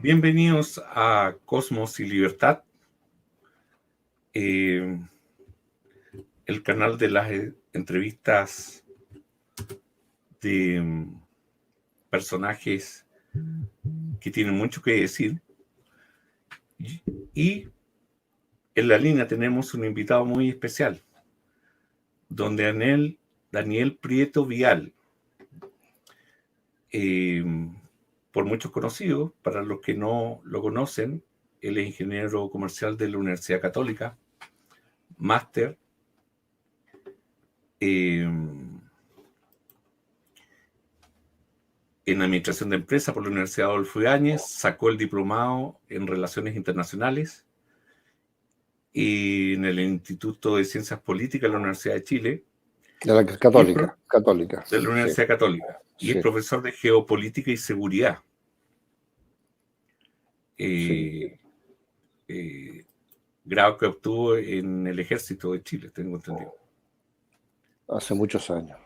Bienvenidos a Cosmos y Libertad, el canal de las entrevistas de personajes que tienen mucho que decir. Y en la línea tenemos un invitado muy especial, don Daniel Prieto Vial, por muchos conocidos. Para los que no lo conocen, él es ingeniero comercial de la Universidad Católica, máster en Administración de Empresas por la Universidad Adolfo Ibáñez, sacó el diplomado en Relaciones Internacionales y en el Instituto de Ciencias Políticas de la Universidad de Chile. De la Católica. De la Universidad Católica. Y sí. Es profesor de Geopolítica y Seguridad. Grado que obtuvo en el Ejército de Chile, tengo entendido. Hace muchos años.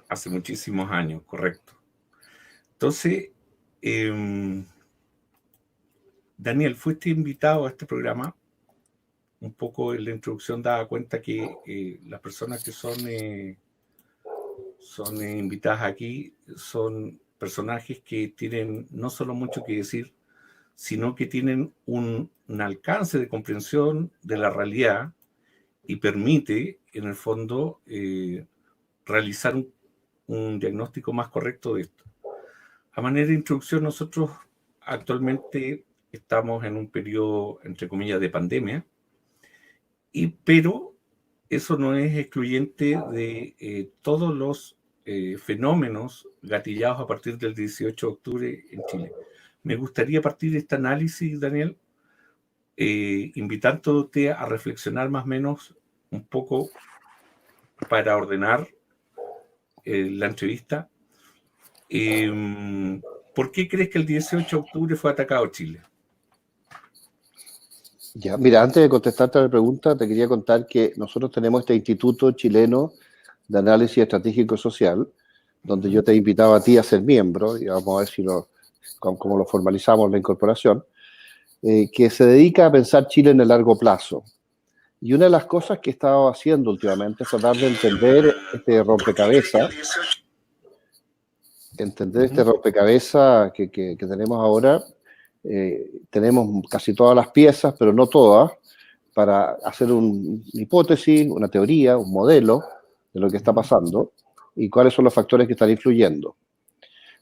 Hace muchísimos años, correcto. Entonces, Daniel, fuiste invitado a este programa. Un poco en la introducción daba cuenta que las personas que son invitadas aquí son personajes que tienen no solo mucho que decir, sino que tienen un alcance de comprensión de la realidad y permite, en el fondo, realizar un diagnóstico más correcto de esto. A manera de introducción, nosotros actualmente estamos en un periodo, entre comillas, de pandemia, pero eso no es excluyente de todos los fenómenos gatillados a partir del 18 de octubre en Chile. Me gustaría partir de este análisis, Daniel, invitándote a reflexionar más o menos un poco para ordenar la entrevista. ¿Por qué crees que el 18 de octubre fue atacado Chile? Ya, mira, antes de contestarte a la pregunta, te quería contar que nosotros tenemos este Instituto Chileno de Análisis Estratégico Social, donde yo te he invitado a ti a ser miembro, y vamos a ver si cómo lo formalizamos la incorporación, que se dedica a pensar Chile en el largo plazo. Y una de las cosas que he estado haciendo últimamente es tratar de entender este rompecabezas, que tenemos ahora. Tenemos casi todas las piezas, pero no todas, para hacer una hipótesis, una teoría, un modelo de lo que está pasando y cuáles son los factores que están influyendo.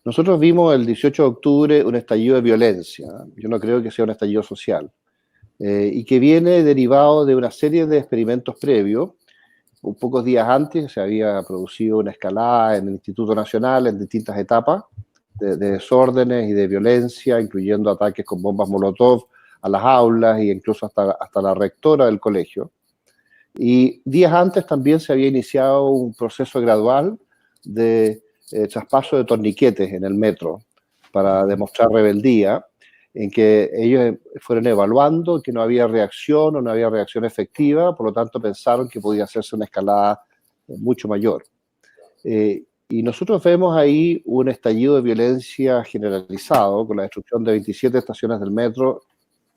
Nosotros vimos el 18 de octubre un estallido de violencia. Yo no creo que sea un estallido social, y que viene derivado de una serie de experimentos previos. Un pocos días antes se había producido una escalada en el Instituto Nacional en distintas etapas de desórdenes y de violencia, incluyendo ataques con bombas Molotov a las aulas e incluso hasta la rectora del colegio. Y días antes también se había iniciado un proceso gradual de traspaso de torniquetes en el metro para demostrar rebeldía, en que ellos fueron evaluando que no había reacción o no había reacción efectiva, por lo tanto pensaron que podía hacerse una escalada mucho mayor. Y nosotros vemos ahí un estallido de violencia generalizado con la destrucción de 27 estaciones del metro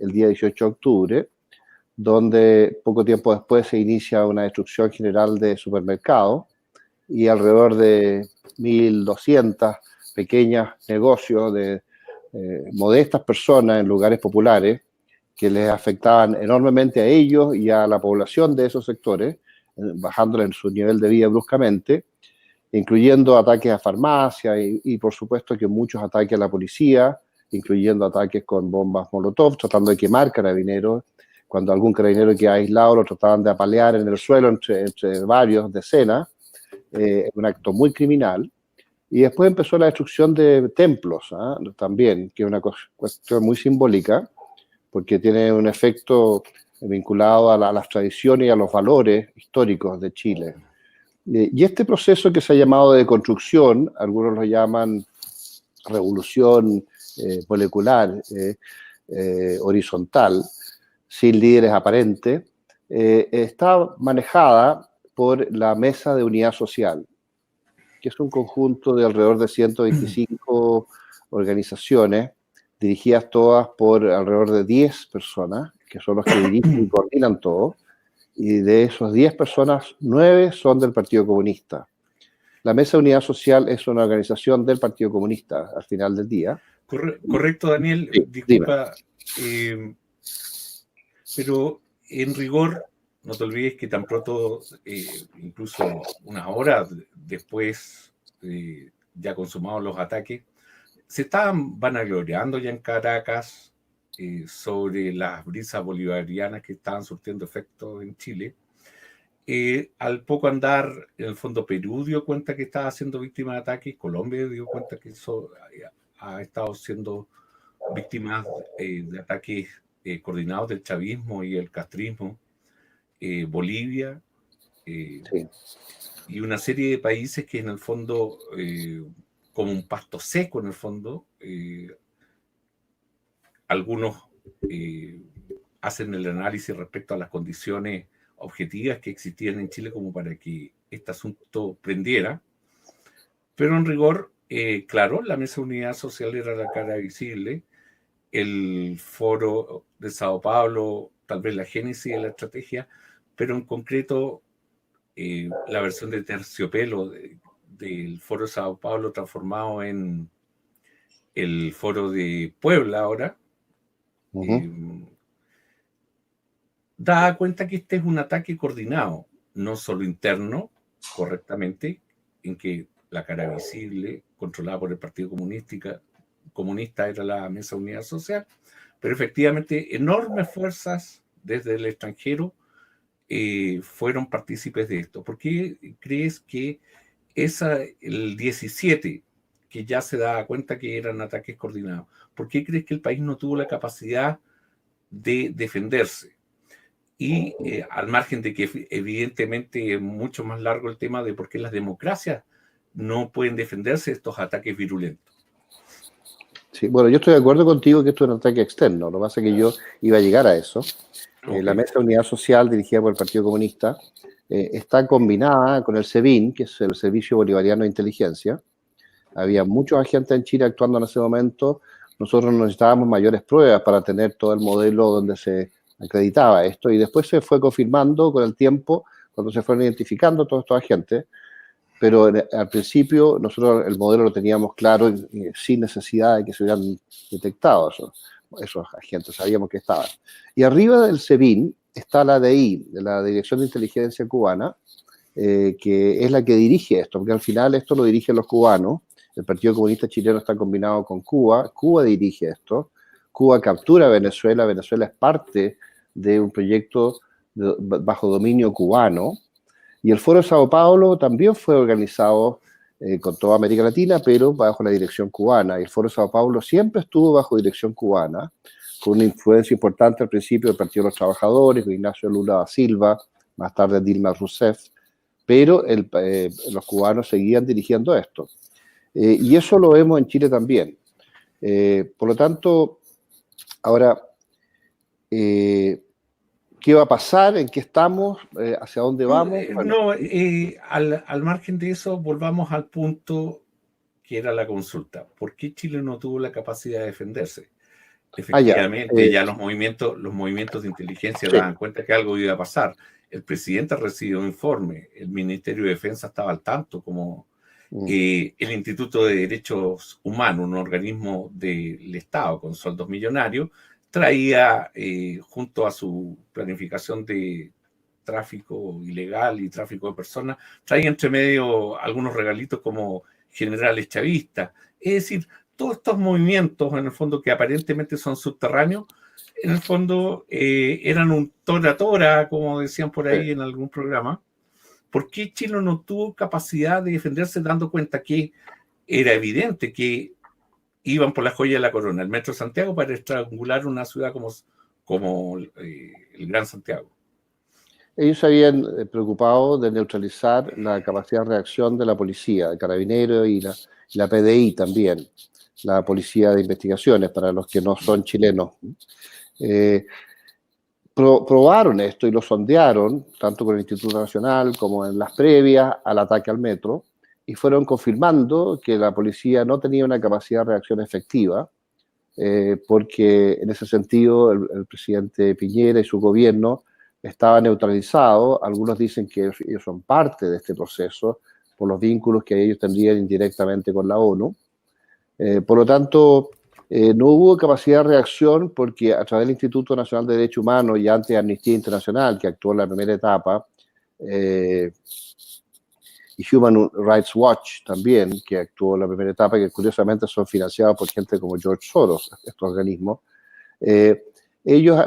el día 18 de octubre, donde poco tiempo después se inicia una destrucción general de supermercados y alrededor de 1.200 pequeños negocios de modestas personas en lugares populares que les afectaban enormemente a ellos y a la población de esos sectores, bajándole en su nivel de vida bruscamente, incluyendo ataques a farmacias y por supuesto que muchos ataques a la policía, incluyendo ataques con bombas Molotov, tratando de quemar carabineros. Cuando algún carabinero que ha aislado lo trataban de apalear en el suelo entre varios, decenas, un acto muy criminal. Y después empezó la destrucción de templos, también, que es una cuestión muy simbólica, porque tiene un efecto vinculado a las tradiciones y a los valores históricos de Chile. Y este proceso que se ha llamado de construcción, algunos lo llaman revolución molecular, horizontal, sin líderes aparentes, está manejada por la Mesa de Unidad Social, que es un conjunto de alrededor de 125 organizaciones dirigidas todas por alrededor de 10 personas, que son los que dirigen y coordinan todo, y de esos 10 personas, 9 son del Partido Comunista. La Mesa de Unidad Social es una organización del Partido Comunista al final del día. Correcto, Daniel, Sí, disculpa, pero en rigor, no te olvides que tan pronto, incluso unas horas después, ya consumados los ataques, se estaban vanagloriando ya en Caracas sobre las brisas bolivarianas que estaban surtiendo efecto en Chile. Al poco andar, en el fondo, Perú dio cuenta que estaba siendo víctima de ataques, Colombia dio cuenta que eso ha estado siendo víctima de ataques coordinados del chavismo y el castrismo, Bolivia, sí. y una serie de países que en el fondo, como un pasto seco en el fondo, algunos hacen el análisis respecto a las condiciones objetivas que existían en Chile como para que este asunto prendiera, pero en rigor, claro, la Mesa de Unidad Social era la cara visible, el foro de Sao Paulo, tal vez la génesis de la estrategia, pero en concreto la versión de terciopelo del foro de Sao Paulo transformado en el foro de Puebla ahora, da cuenta que este es un ataque coordinado, no solo interno, correctamente, en que la cara visible, controlada por el Partido Comunista, era la Mesa de Unidad Social, pero efectivamente enormes fuerzas desde el extranjero fueron partícipes de esto. ¿Por qué crees que el 17, que ya se daba cuenta que eran ataques coordinados, por qué crees que el país no tuvo la capacidad de defenderse? Y al margen de que evidentemente es mucho más largo el tema de por qué las democracias no pueden defenderse de estos ataques virulentos. Sí, bueno, yo estoy de acuerdo contigo que esto es un ataque externo. Lo que pasa es que yo iba a llegar a eso. Okay. La Mesa de Unidad Social, dirigida por el Partido Comunista, está combinada con el SEBIN, que es el Servicio Bolivariano de Inteligencia. Había muchos agentes en Chile actuando en ese momento. Nosotros necesitábamos mayores pruebas para tener todo el modelo donde se acreditaba esto, y después se fue confirmando con el tiempo, cuando se fueron identificando todos estos agentes, pero al principio nosotros el modelo lo teníamos claro sin necesidad de que se hubieran detectado esos agentes, sabíamos que estaban. Y arriba del SEBIN está la DI, de la Dirección de Inteligencia Cubana, que es la que dirige esto, porque al final esto lo dirigen los cubanos. El Partido Comunista Chileno está combinado con Cuba, Cuba dirige esto, Cuba captura a Venezuela, Venezuela es parte de un proyecto bajo dominio cubano, y el Foro de Sao Paulo también fue organizado con toda América Latina, pero bajo la dirección cubana, y el Foro de Sao Paulo siempre estuvo bajo dirección cubana, con una influencia importante al principio del Partido de los Trabajadores, con Ignacio Lula da Silva, más tarde Dilma Rousseff, pero los cubanos seguían dirigiendo esto. Y eso lo vemos en Chile también. Por lo tanto, ahora, ¿qué va a pasar? ¿En qué estamos? ¿Hacia dónde vamos? Bueno, al margen de eso, volvamos al punto que era la consulta. ¿Por qué Chile no tuvo la capacidad de defenderse? Efectivamente, ya los movimientos de inteligencia daban cuenta que algo iba a pasar. El presidente recibió un informe, el Ministerio de Defensa estaba al tanto, como el Instituto de Derechos Humanos, un organismo del Estado con sueldos millonarios, traía, junto a su planificación de tráfico ilegal y tráfico de personas, traía entre medio algunos regalitos como generales chavistas. Es decir, todos estos movimientos, en el fondo, que aparentemente son subterráneos, en el fondo eran un tora-tora, como decían por ahí en algún programa. ¿Por qué Chile no tuvo capacidad de defenderse, dando cuenta que era evidente que iban por la joya de la corona, el Metro Santiago, para estrangular una ciudad como el Gran Santiago? Ellos se habían preocupado de neutralizar la capacidad de reacción de la policía, de Carabineros y la PDI también, la Policía de Investigaciones, para los que no son chilenos. Probaron esto y lo sondearon, tanto con el Instituto Nacional como en las previas al ataque al metro, y fueron confirmando que la policía no tenía una capacidad de reacción efectiva, porque en ese sentido el presidente Piñera y su gobierno estaba neutralizado. Algunos dicen que ellos son parte de este proceso por los vínculos que ellos tendrían indirectamente con la ONU. Por lo tanto, no hubo capacidad de reacción porque a través del Instituto Nacional de Derechos Humanos y antes Amnistía Internacional, que actuó en la primera etapa, y Human Rights Watch también, que actuó en la primera etapa, que curiosamente son financiados por gente como George Soros, estos organismos, ellos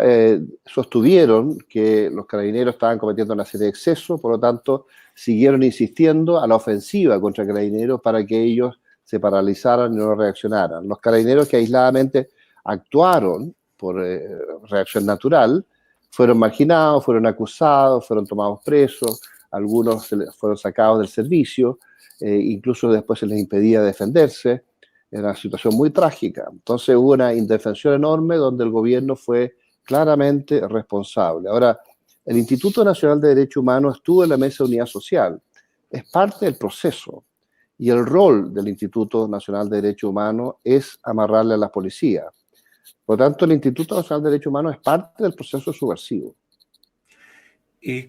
sostuvieron que los carabineros estaban cometiendo una serie de excesos, por lo tanto, siguieron insistiendo a la ofensiva contra carabineros para que ellos se paralizaran y no reaccionaran. Los carabineros que aisladamente actuaron por reacción natural fueron marginados, fueron acusados, fueron tomados presos, algunos fueron sacados del servicio, incluso después se les impedía defenderse. Era una situación muy trágica. Entonces hubo una indefensión enorme donde el gobierno fue claramente responsable. Ahora, el Instituto Nacional de Derechos Humanos estuvo en la Mesa de Unidad Social. Es parte del proceso. Y el rol del Instituto Nacional de Derechos Humanos es amarrarle a la policía. Por lo tanto, el Instituto Nacional de Derechos Humanos es parte del proceso subversivo.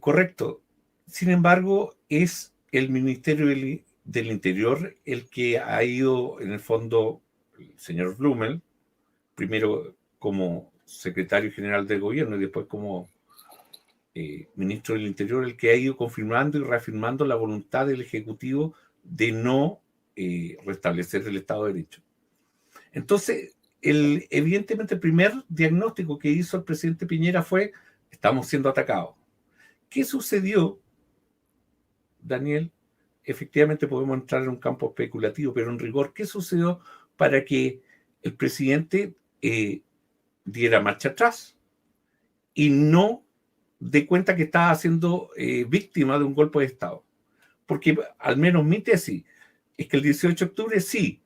Correcto. Sin embargo, es el Ministerio del Interior el que ha ido, en el fondo, el señor Blumel, primero como secretario general del gobierno y después como ministro del Interior, el que ha ido confirmando y reafirmando la voluntad del Ejecutivo de no restablecer el Estado de Derecho. Entonces, evidentemente el primer diagnóstico que hizo el presidente Piñera fue: estamos siendo atacados. ¿Qué sucedió, Daniel? Efectivamente podemos entrar en un campo especulativo, pero en rigor, ¿qué sucedió para que el presidente diera marcha atrás y no dé cuenta que estaba siendo víctima de un golpe de Estado? Porque al menos mi tesis es que el 18 de octubre sí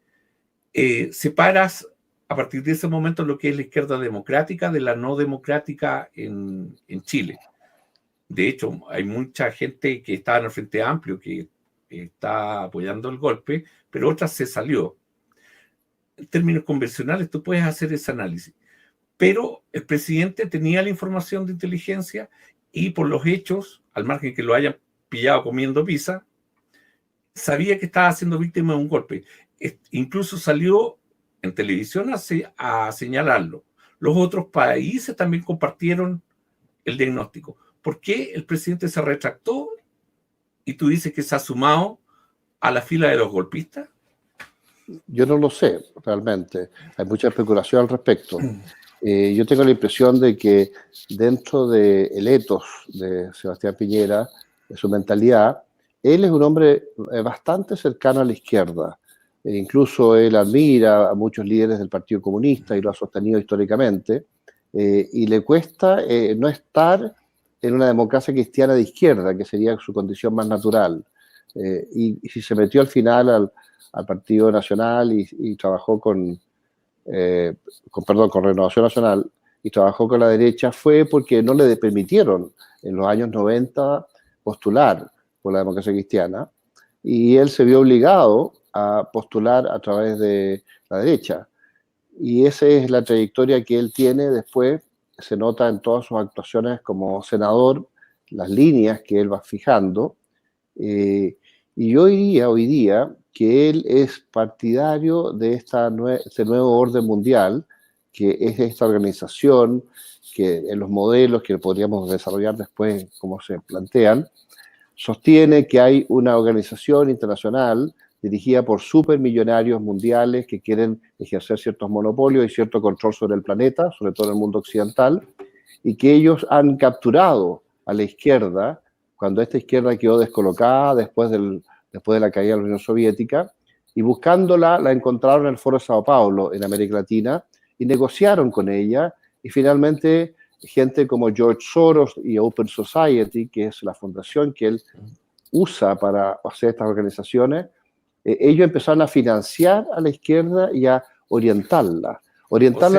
separas a partir de ese momento lo que es la izquierda democrática de la no democrática en Chile. De hecho, hay mucha gente que estaba en el Frente Amplio que está apoyando el golpe, pero otra se salió. En términos convencionales, tú puedes hacer ese análisis. Pero el presidente tenía la información de inteligencia y por los hechos, al margen que lo hayan pillado comiendo pizza, sabía que estaba siendo víctima de un golpe. Incluso salió en televisión a señalarlo. Los otros países también compartieron el diagnóstico. ¿Por qué el presidente se retractó y tú dices que se ha sumado a la fila de los golpistas? Yo no lo sé, realmente. Hay mucha especulación al respecto. Yo tengo la impresión de que dentro del ethos de Sebastián Piñera, de su mentalidad, él es un hombre bastante cercano a la izquierda. Incluso él admira a muchos líderes del Partido Comunista y lo ha sostenido históricamente. Y le cuesta no estar en una democracia cristiana de izquierda, que sería su condición más natural. Y si se metió al final al Partido Nacional y trabajó con Renovación Nacional y trabajó con la derecha, fue porque no le permitieron en los años 90 postular por la democracia cristiana y él se vio obligado a postular a través de la derecha. Y esa es la trayectoria que él tiene después. Se nota en todas sus actuaciones como senador, las líneas que él va fijando. Y yo diría hoy día que él es partidario de este nuevo orden mundial, que es esta organización que en los modelos que podríamos desarrollar después, como se plantean, sostiene que hay una organización internacional dirigida por supermillonarios mundiales que quieren ejercer ciertos monopolios y cierto control sobre el planeta, sobre todo en el mundo occidental, y que ellos han capturado a la izquierda cuando esta izquierda quedó descolocada después de la caída de la Unión Soviética, y buscándola la encontraron en el Foro de Sao Paulo, en América Latina, y negociaron con ella, y finalmente gente como George Soros y Open Society, que es la fundación que él usa para hacer estas organizaciones, ellos empezaron a financiar a la izquierda y a orientarla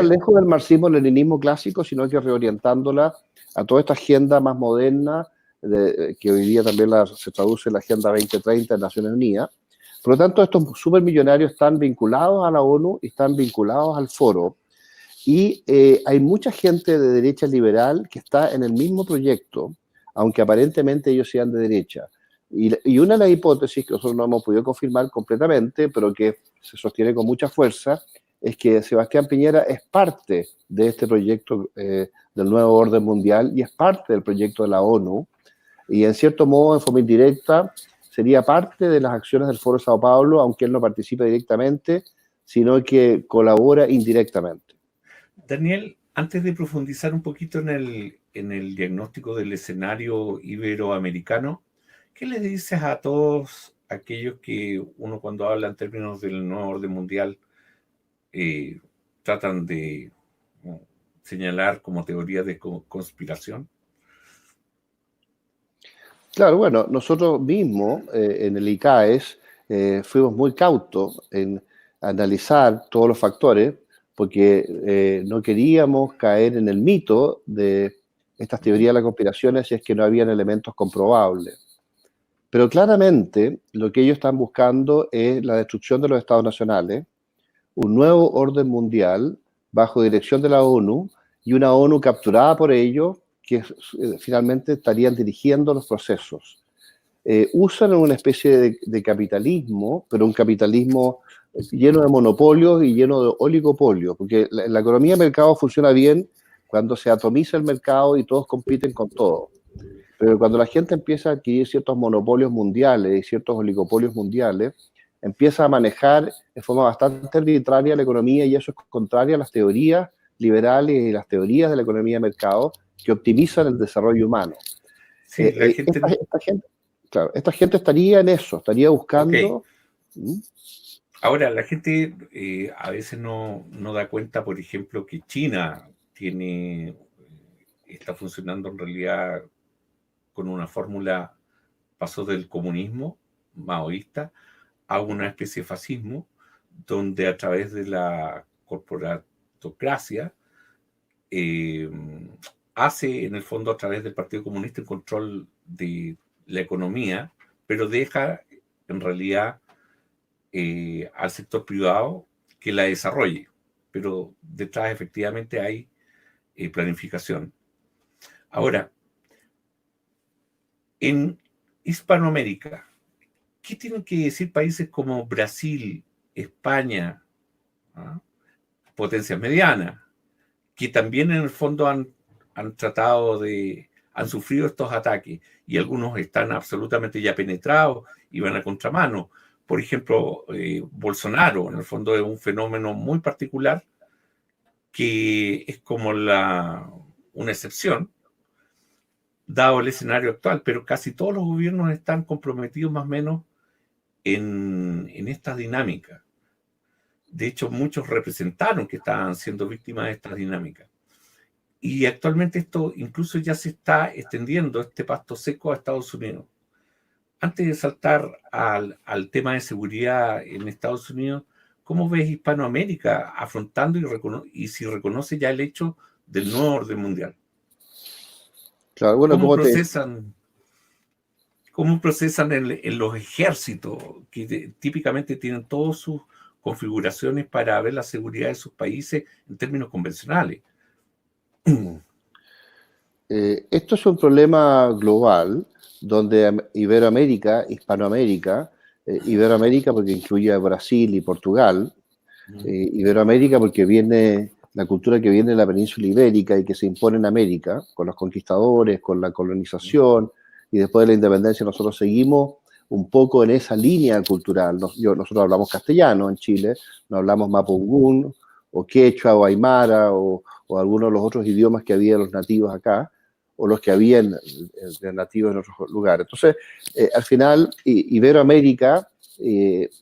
lejos del marxismo-leninismo clásico, sino que reorientándola a toda esta agenda más moderna, que hoy día también se traduce en la Agenda 2030 de Naciones Unidas. Por lo tanto, estos supermillonarios están vinculados a la ONU y están vinculados al foro. Y hay mucha gente de derecha liberal que está en el mismo proyecto, aunque aparentemente ellos sean de derecha. Y una de las hipótesis que nosotros no hemos podido confirmar completamente, pero que se sostiene con mucha fuerza, es que Sebastián Piñera es parte de este proyecto del nuevo orden mundial y es parte del proyecto de la ONU, y en cierto modo, en forma indirecta, sería parte de las acciones del Foro de Sao Paulo, aunque él no participe directamente, sino que colabora indirectamente. Daniel, antes de profundizar un poquito en el diagnóstico del escenario iberoamericano, ¿qué le dices a todos aquellos que uno cuando habla en términos del nuevo orden mundial tratan de señalar como teoría de conspiración? Claro, bueno, nosotros mismos en el ICAES fuimos muy cautos en analizar todos los factores porque no queríamos caer en el mito de estas teorías de la conspiración si es que no habían elementos comprobables. Pero claramente lo que ellos están buscando es la destrucción de los estados nacionales, un nuevo orden mundial bajo dirección de la ONU y una ONU capturada por ellos que finalmente estarían dirigiendo los procesos. Usan una especie de capitalismo, pero un capitalismo lleno de monopolios y lleno de oligopolios, porque la economía de mercado funciona bien cuando se atomiza el mercado y todos compiten con todos. Pero cuando la gente empieza a adquirir ciertos monopolios mundiales y ciertos oligopolios mundiales, empieza a manejar de forma bastante arbitraria la economía y eso es contrario a las teorías liberales y las teorías de la economía de mercado que optimizan el desarrollo humano. Sí, la gente... Esta gente estaría en eso, estaría buscando... Okay. Ahora, la gente a veces no da cuenta, por ejemplo, que China está funcionando en realidad con una fórmula, pasó del comunismo maoísta a una especie de fascismo, donde a través de la corporatocracia hace en el fondo a través del Partido Comunista el control de la economía, pero deja en realidad al sector privado que la desarrolle, pero detrás efectivamente hay planificación. Ahora, en Hispanoamérica, ¿qué tienen que decir países como Brasil, España, potencias medianas, que también en el fondo han sufrido estos ataques y algunos están absolutamente ya penetrados y van a contramano? Por ejemplo, Bolsonaro, en el fondo es un fenómeno muy particular que es como una excepción, dado el escenario actual, pero casi todos los gobiernos están comprometidos más o menos en esta dinámica. De hecho, muchos representaron que estaban siendo víctimas de esta dinámica. Y actualmente esto incluso ya se está extendiendo, este pasto seco, a Estados Unidos. Antes de saltar al tema de seguridad en Estados Unidos, ¿cómo ves Hispanoamérica afrontando y si reconoce ya el hecho del nuevo orden mundial? Claro, bueno, ¿Cómo procesan en los ejércitos que típicamente tienen todas sus configuraciones para ver la seguridad de sus países en términos convencionales? Esto es un problema global donde Iberoamérica, Hispanoamérica, Iberoamérica porque incluye a Brasil y Portugal, Iberoamérica porque viene la cultura que viene de la península ibérica y que se impone en América, con los conquistadores, con la colonización, y después de la independencia nosotros seguimos un poco en esa línea cultural. Nosotros hablamos castellano en Chile, no hablamos mapungún, o quechua, o aymara, o algunos de los otros idiomas que había los nativos acá, o los que habían de nativos en otros lugares. Entonces, al final, Iberoamérica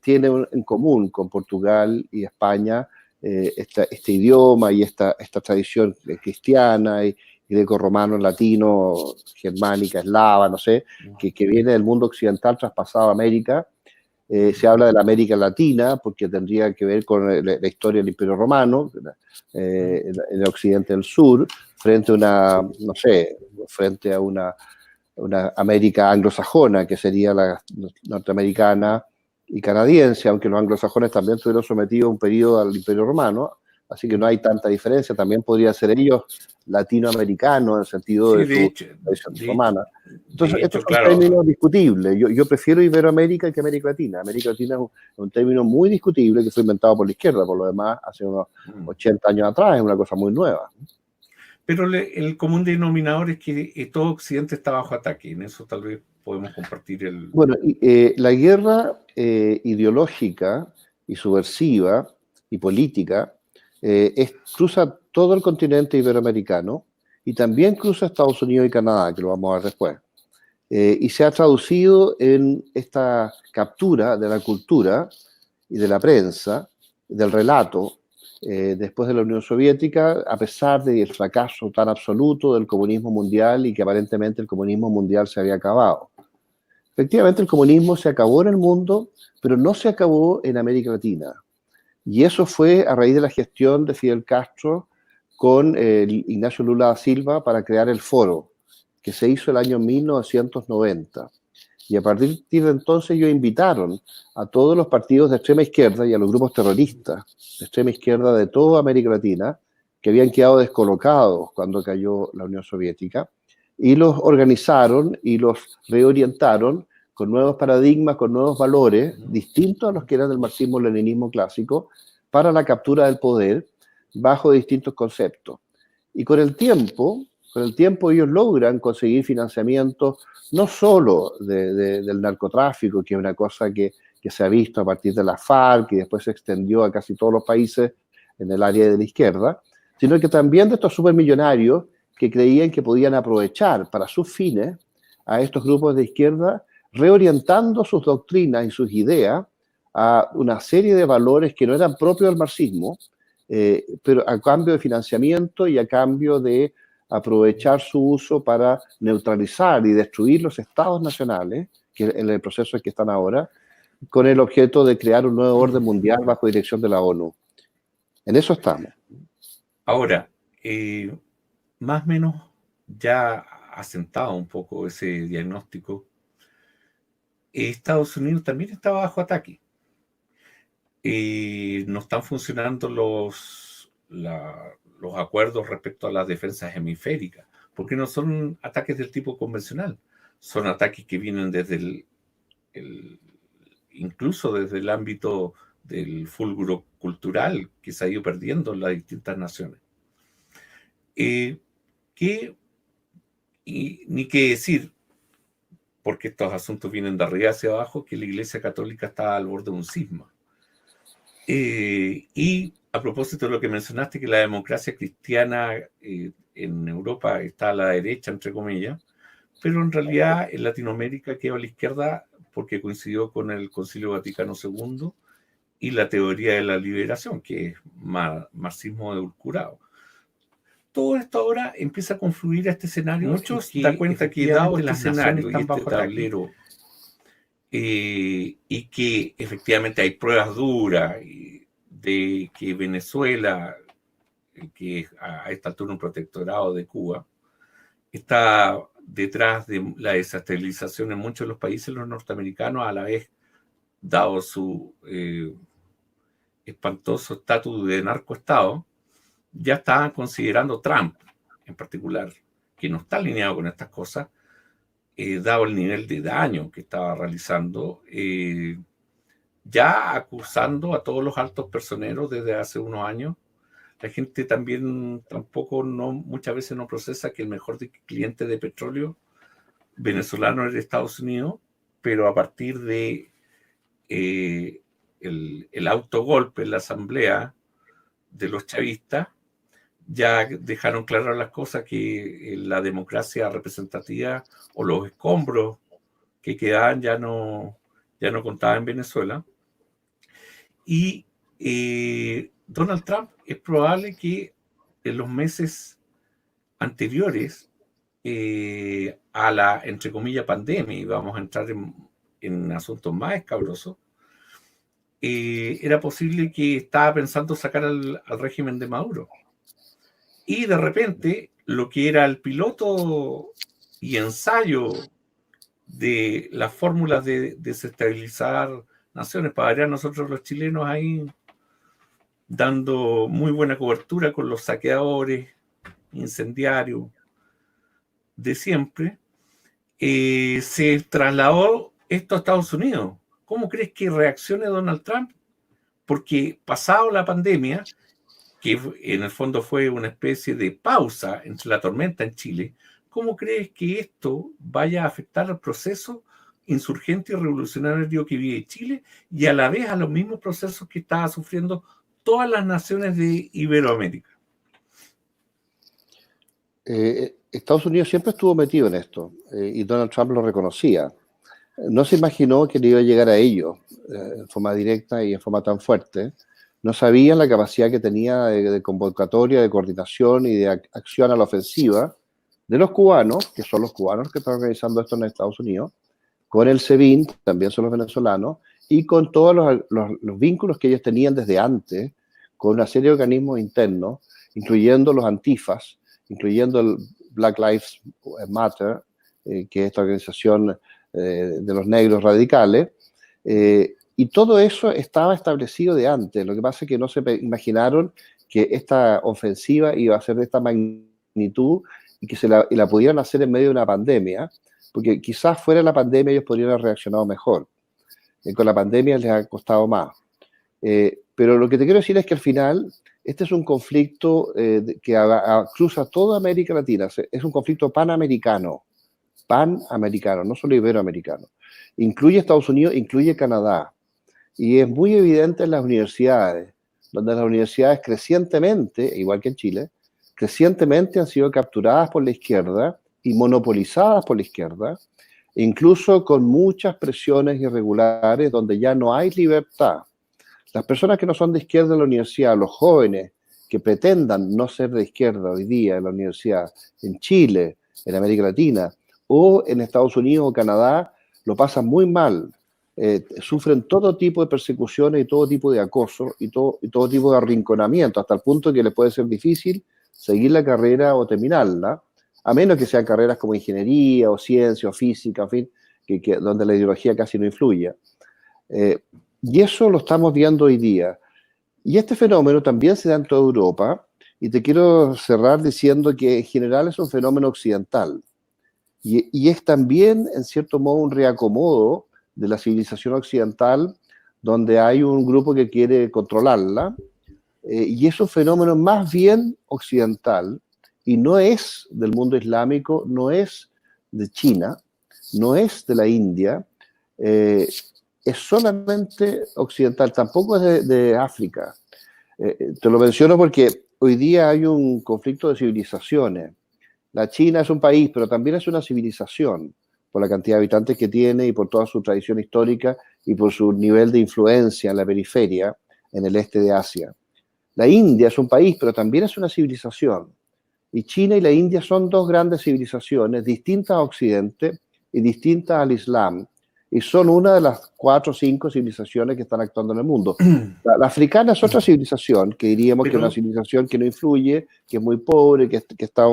tiene en común con Portugal y España este idioma y esta tradición cristiana y greco-romano, latino, germánica, eslava, no sé, que viene del mundo occidental traspasado a América. Se habla de la América Latina porque tendría que ver con la historia del Imperio Romano, en el occidente del sur, frente a una América anglosajona, que sería la norteamericana y canadiense, aunque los anglosajones también estuvieron sometidos a un periodo al Imperio Romano, Así que no hay tanta diferencia. También podrían ser ellos latinoamericanos en el sentido Sí, de su tradición romana. Entonces, de estos hecho, son claro. términos discutibles. Yo prefiero Iberoamérica que América Latina. América Latina es un término muy discutible que fue inventado por la izquierda, por lo demás, hace unos 80 años atrás, es una cosa muy nueva. Pero el común denominador es que todo Occidente está bajo ataque. En eso tal vez podemos compartir el... Bueno, la guerra ideológica y subversiva y política cruza todo el continente iberoamericano y también cruza Estados Unidos y Canadá, que lo vamos a ver después. Y se ha traducido en esta captura de la cultura y de la prensa, del relato, después de la Unión Soviética, a pesar del fracaso tan absoluto del comunismo mundial y que aparentemente el comunismo mundial se había acabado. Efectivamente, el comunismo se acabó en el mundo, pero no se acabó en América Latina. Y eso fue a raíz de la gestión de Fidel Castro con Ignacio Lula da Silva para crear el Foro, que se hizo el año 1990. Y a partir de entonces ellos invitaron a todos los partidos de extrema izquierda y a los grupos terroristas de extrema izquierda de toda América Latina, que habían quedado descolocados cuando cayó la Unión Soviética, y los organizaron y los reorientaron con nuevos paradigmas, con nuevos valores, distintos a los que eran del marxismo-leninismo clásico, para la captura del poder bajo distintos conceptos. Y con el tiempo ellos logran conseguir financiamiento no solo del narcotráfico, que es una cosa que se ha visto a partir de la FARC y después se extendió a casi todos los países en el área de la izquierda, sino que también de estos supermillonarios que creían que podían aprovechar para sus fines a estos grupos de izquierda, reorientando sus doctrinas y sus ideas a una serie de valores que no eran propios del marxismo, pero a cambio de financiamiento y a cambio de aprovechar su uso para neutralizar y destruir los estados nacionales, que en el proceso en que están ahora, con el objeto de crear un nuevo orden mundial bajo dirección de la ONU. En eso estamos. Ahora, más o menos ya asentado un poco ese diagnóstico, Estados Unidos también está bajo ataque. No están funcionando los acuerdos respecto a las defensas hemisféricas, porque no son ataques del tipo convencional, son ataques que vienen desde incluso desde el ámbito del fulguro cultural que se ha ido perdiendo en las distintas naciones. Ni qué decir, porque estos asuntos vienen de arriba hacia abajo, que la Iglesia Católica está al borde de un cisma. Y a propósito de lo que mencionaste, que la democracia cristiana en Europa está a la derecha, entre comillas, pero en realidad en Latinoamérica quedó a la izquierda porque coincidió con el Concilio Vaticano II y la teoría de la liberación, que es marxismo edulcorado. Todo esto ahora empieza a confluir a este escenario. Muchos se dan cuenta que dado este escenario y este tablero, y que efectivamente hay pruebas duras de que Venezuela, que es a esta altura un protectorado de Cuba, está detrás de la desestabilización en muchos de los países los norteamericanos, a la vez, dado su espantoso estatus de narcoestado, ya estaban considerando Trump, en particular, que no está alineado con estas cosas, dado el nivel de daño que estaba realizando, ya acusando a todos los altos personeros desde hace unos años. La gente también muchas veces no procesa que el mejor cliente de petróleo venezolano es de Estados Unidos, pero a partir de el autogolpe en la asamblea de los chavistas, ya dejaron claras las cosas, que la democracia representativa o los escombros que quedaban ya no contaban en Venezuela. Y Donald Trump es probable que en los meses anteriores a la, entre comillas, pandemia, y vamos a entrar en asuntos más escabrosos, era posible que estaba pensando sacar al régimen de Maduro. Y de repente, lo que era el piloto y ensayo de las fórmulas de desestabilizar naciones, para variar nosotros los chilenos ahí dando muy buena cobertura con los saqueadores, incendiarios de siempre, se trasladó esto a Estados Unidos. ¿Cómo crees que reaccione Donald Trump? Porque pasado la pandemia, que en el fondo fue una especie de pausa entre la tormenta en Chile, ¿cómo crees que esto vaya a afectar al proceso insurgente y revolucionario que vive Chile y a la vez a los mismos procesos que estaba sufriendo todas las naciones de Iberoamérica? Estados Unidos siempre estuvo metido en esto y Donald Trump lo reconocía. No se imaginó que le iba a llegar a ello en forma directa y en forma tan fuerte. No sabían la capacidad que tenía de convocatoria, de coordinación y de acción a la ofensiva de los cubanos, que son los cubanos que están organizando esto en Estados Unidos, con el SEBIN, también son los venezolanos, y con todos los vínculos que ellos tenían desde antes, con una serie de organismos internos, incluyendo los antifas, incluyendo el Black Lives Matter, que es esta organización de los negros radicales, y todo eso estaba establecido de antes. Lo que pasa es que no se imaginaron que esta ofensiva iba a ser de esta magnitud y que la pudieran hacer en medio de una pandemia, porque quizás fuera de la pandemia ellos podrían haber reaccionado mejor. Con la pandemia les ha costado más. Pero lo que te quiero decir es que al final este es un conflicto que cruza toda América Latina. Es un conflicto panamericano, no solo iberoamericano. Incluye Estados Unidos, incluye Canadá. Y es muy evidente en las universidades, donde las universidades crecientemente, igual que en Chile, crecientemente han sido capturadas por la izquierda y monopolizadas por la izquierda, incluso con muchas presiones irregulares donde ya no hay libertad. Las personas que no son de izquierda en la universidad, los jóvenes que pretendan no ser de izquierda hoy día en la universidad, en Chile, en América Latina, o en Estados Unidos o Canadá, lo pasan muy mal. Sufren todo tipo de persecuciones y todo tipo de acoso y todo tipo de arrinconamiento, hasta el punto que les puede ser difícil seguir la carrera o terminarla, a menos que sean carreras como ingeniería o ciencia o física, en fin, donde la ideología casi no influye. Y eso lo estamos viendo hoy día. Y este fenómeno también se da en toda Europa, y te quiero cerrar diciendo que en general es un fenómeno occidental. Y es también, en cierto modo, un reacomodo de la civilización occidental, donde hay un grupo que quiere controlarla, y es un fenómeno más bien occidental, y no es del mundo islámico, no es de China, no es de la India, es solamente occidental, tampoco es de África. Te lo menciono porque hoy día hay un conflicto de civilizaciones. La China es un país, pero también es una civilización, por la cantidad de habitantes que tiene y por toda su tradición histórica y por su nivel de influencia en la periferia, en el este de Asia. La India es un país, pero también es una civilización. Y China y la India son dos grandes civilizaciones, distintas a Occidente y distintas al Islam. Y son una de las 4 o 5 civilizaciones que están actuando en el mundo. La africana es otra civilización, que diríamos que es una civilización que no influye, que es muy pobre, que está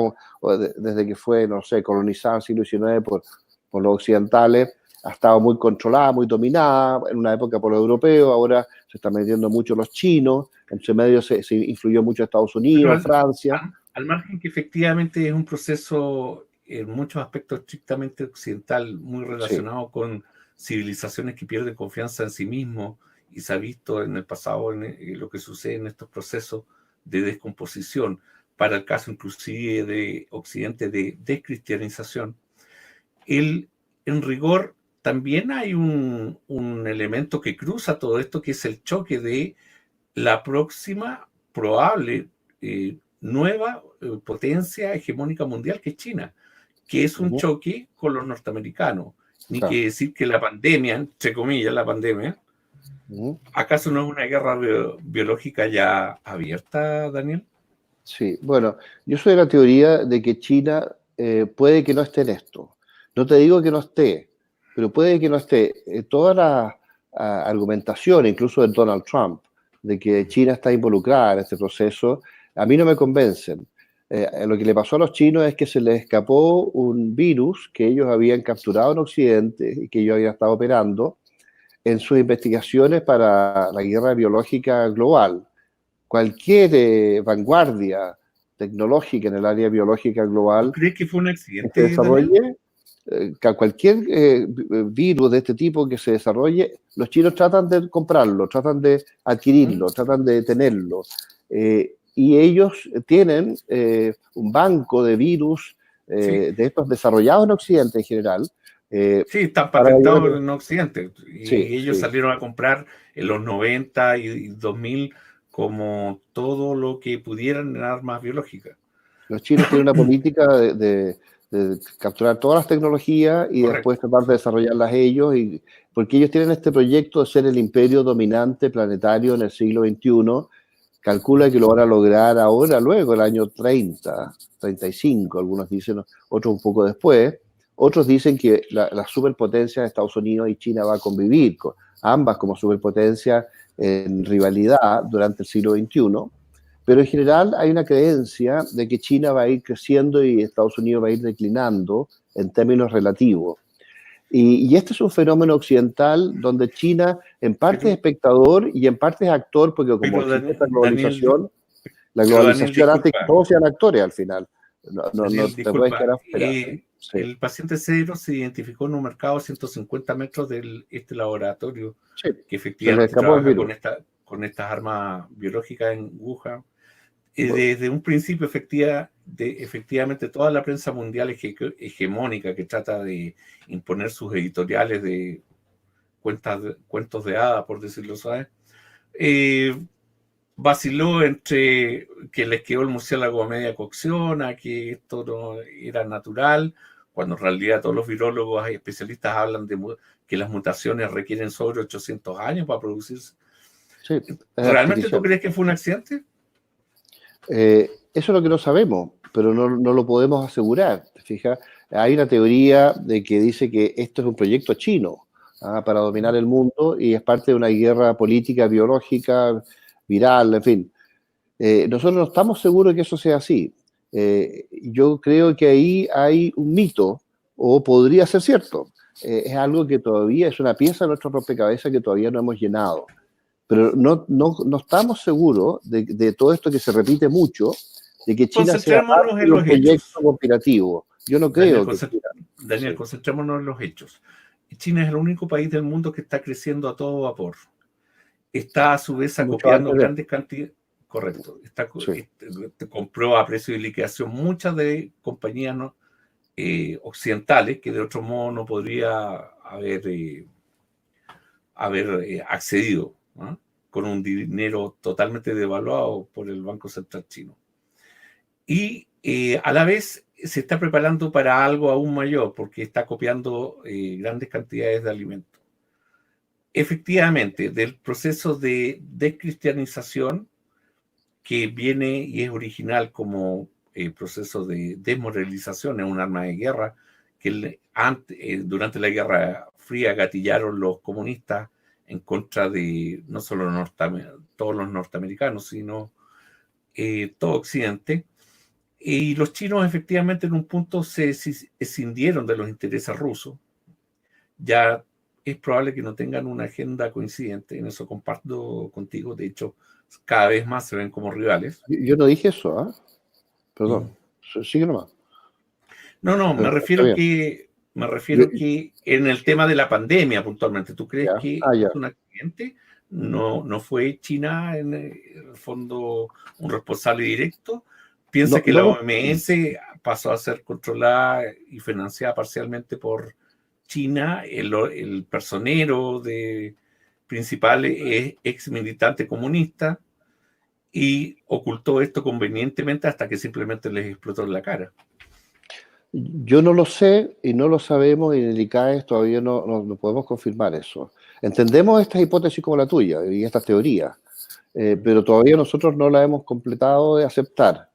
desde que fue, no sé, colonizada en el siglo XIX por los occidentales, ha estado muy controlada, muy dominada, en una época por los europeos, ahora se están metiendo mucho los chinos, entre medio se influyó mucho Estados Unidos, Francia. Al margen que efectivamente es un proceso en muchos aspectos estrictamente occidental, muy relacionado con civilizaciones que pierden confianza en sí mismos, y se ha visto en el pasado en lo que sucede en estos procesos de descomposición, para el caso inclusive de Occidente de descristianización. En rigor también hay un elemento que cruza todo esto, que es el choque de la próxima probable nueva potencia hegemónica mundial, que es China, que es un choque con los norteamericanos. Ni que decir que la pandemia, entre comillas, la pandemia, ¿acaso no es una guerra biológica ya abierta, Daniel? Sí, bueno, yo soy de la teoría de que China puede que no esté en esto. No te digo que no esté, pero puede que no esté. Toda la argumentación, incluso de Donald Trump, de que China está involucrada en este proceso, a mí no me convencen. Lo que le pasó a los chinos es que se les escapó un virus que ellos habían capturado en Occidente y que ellos habían estado operando en sus investigaciones para la guerra biológica global. cualquier vanguardia tecnológica en el área biológica global ¿Crees que fue un que accidente, se Daniel? desarrolle, cualquier virus de este tipo que se desarrolle, los chinos tratan de comprarlo, tratan de adquirirlo, tratan de tenerlo. Y ellos tienen un banco de virus Sí. de estos desarrollados en Occidente en general. Sí, están para patentados en Occidente. Sí, Y ellos sí. salieron a comprar en los 90 y 2000 como todo lo que pudieran en armas biológicas. Los chinos tienen una política de capturar todas las tecnologías y después Correcto. tratar de desarrollarlas ellos, porque ellos tienen este proyecto de ser el imperio dominante planetario en el siglo XXI. Calcula que lo van a lograr ahora, luego, el año 30, 35, algunos dicen, otros un poco después. Otros dicen que las superpotencias de Estados Unidos y China va a convivir, ambas como superpotencias en rivalidad durante el siglo XXI. Pero en general hay una creencia de que China va a ir creciendo y Estados Unidos va a ir declinando en términos relativos. Y este es un fenómeno occidental donde China en parte es espectador y en parte es actor, porque como existe esta globalización, la globalización hace que todos sean actores al final. No te puedes quedar afuera. Sí. El paciente cero se identificó en un mercado a 150 metros de este laboratorio Sí, que efectivamente se le escapó el trabaja virus. con estas armas biológicas en Wuhan. Desde un principio, efectivamente, toda la prensa mundial hegemónica que trata de imponer sus editoriales de cuentos de hadas, por decirlo suave, vaciló entre que les quedó el murciélago a media cocción, a que esto no era natural, cuando en realidad todos los virólogos y especialistas hablan de que las mutaciones requieren sobre 800 años para producirse. Sí, ¿Realmente tú crees que fue un accidente? Eso es lo que no sabemos, pero no lo podemos asegurar. ¿Te fijas? Hay una teoría de que dice que esto es un proyecto chino para dominar el mundo y es parte de una guerra política, biológica, viral, en fin. Nosotros no estamos seguros de que eso sea así. Yo creo que ahí hay un mito, o podría ser cierto. Es algo que todavía es una pieza de nuestro rompecabezas que todavía no hemos llenado. Pero no estamos seguros de todo esto que se repite mucho, de que China sea parte de un proyecto conspirativo. Yo no creo que China. Daniel, concentrémonos en los hechos. China es el único país del mundo que está creciendo a todo vapor. Está a su vez acopiando grandes cantidades. Correcto. Compró a precio de liquidación muchas de compañías occidentales que de otro modo no podría haber accedido, ¿no? Con un dinero totalmente devaluado por el Banco Central chino. Y a la vez se está preparando para algo aún mayor, porque está copiando grandes cantidades de alimentos. Efectivamente, del proceso de descristianización que viene y es original como proceso de desmoralización, es un arma de guerra que durante la Guerra Fría gatillaron los comunistas en contra de no solo todos los norteamericanos, sino todo Occidente. Y los chinos efectivamente en un punto se escindieron de los intereses rusos. Ya es probable que no tengan una agenda coincidente, en eso comparto contigo, de hecho cada vez más se ven como rivales. Yo no dije eso, ¿ah? Perdón, sigue nomás. No, me refiero que en el tema de la pandemia puntualmente, ¿tú crees que es un accidente? No fue China en el fondo un responsable directo. Piensa que la OMS pasó a ser controlada y financiada parcialmente por China. El personero principal es ex militante comunista y ocultó esto convenientemente hasta que simplemente les explotó en la cara. Yo no lo sé y no lo sabemos y en el ICAES todavía no podemos confirmar eso. Entendemos estas hipótesis como la tuya y estas teorías, pero todavía nosotros no la hemos completado de aceptar.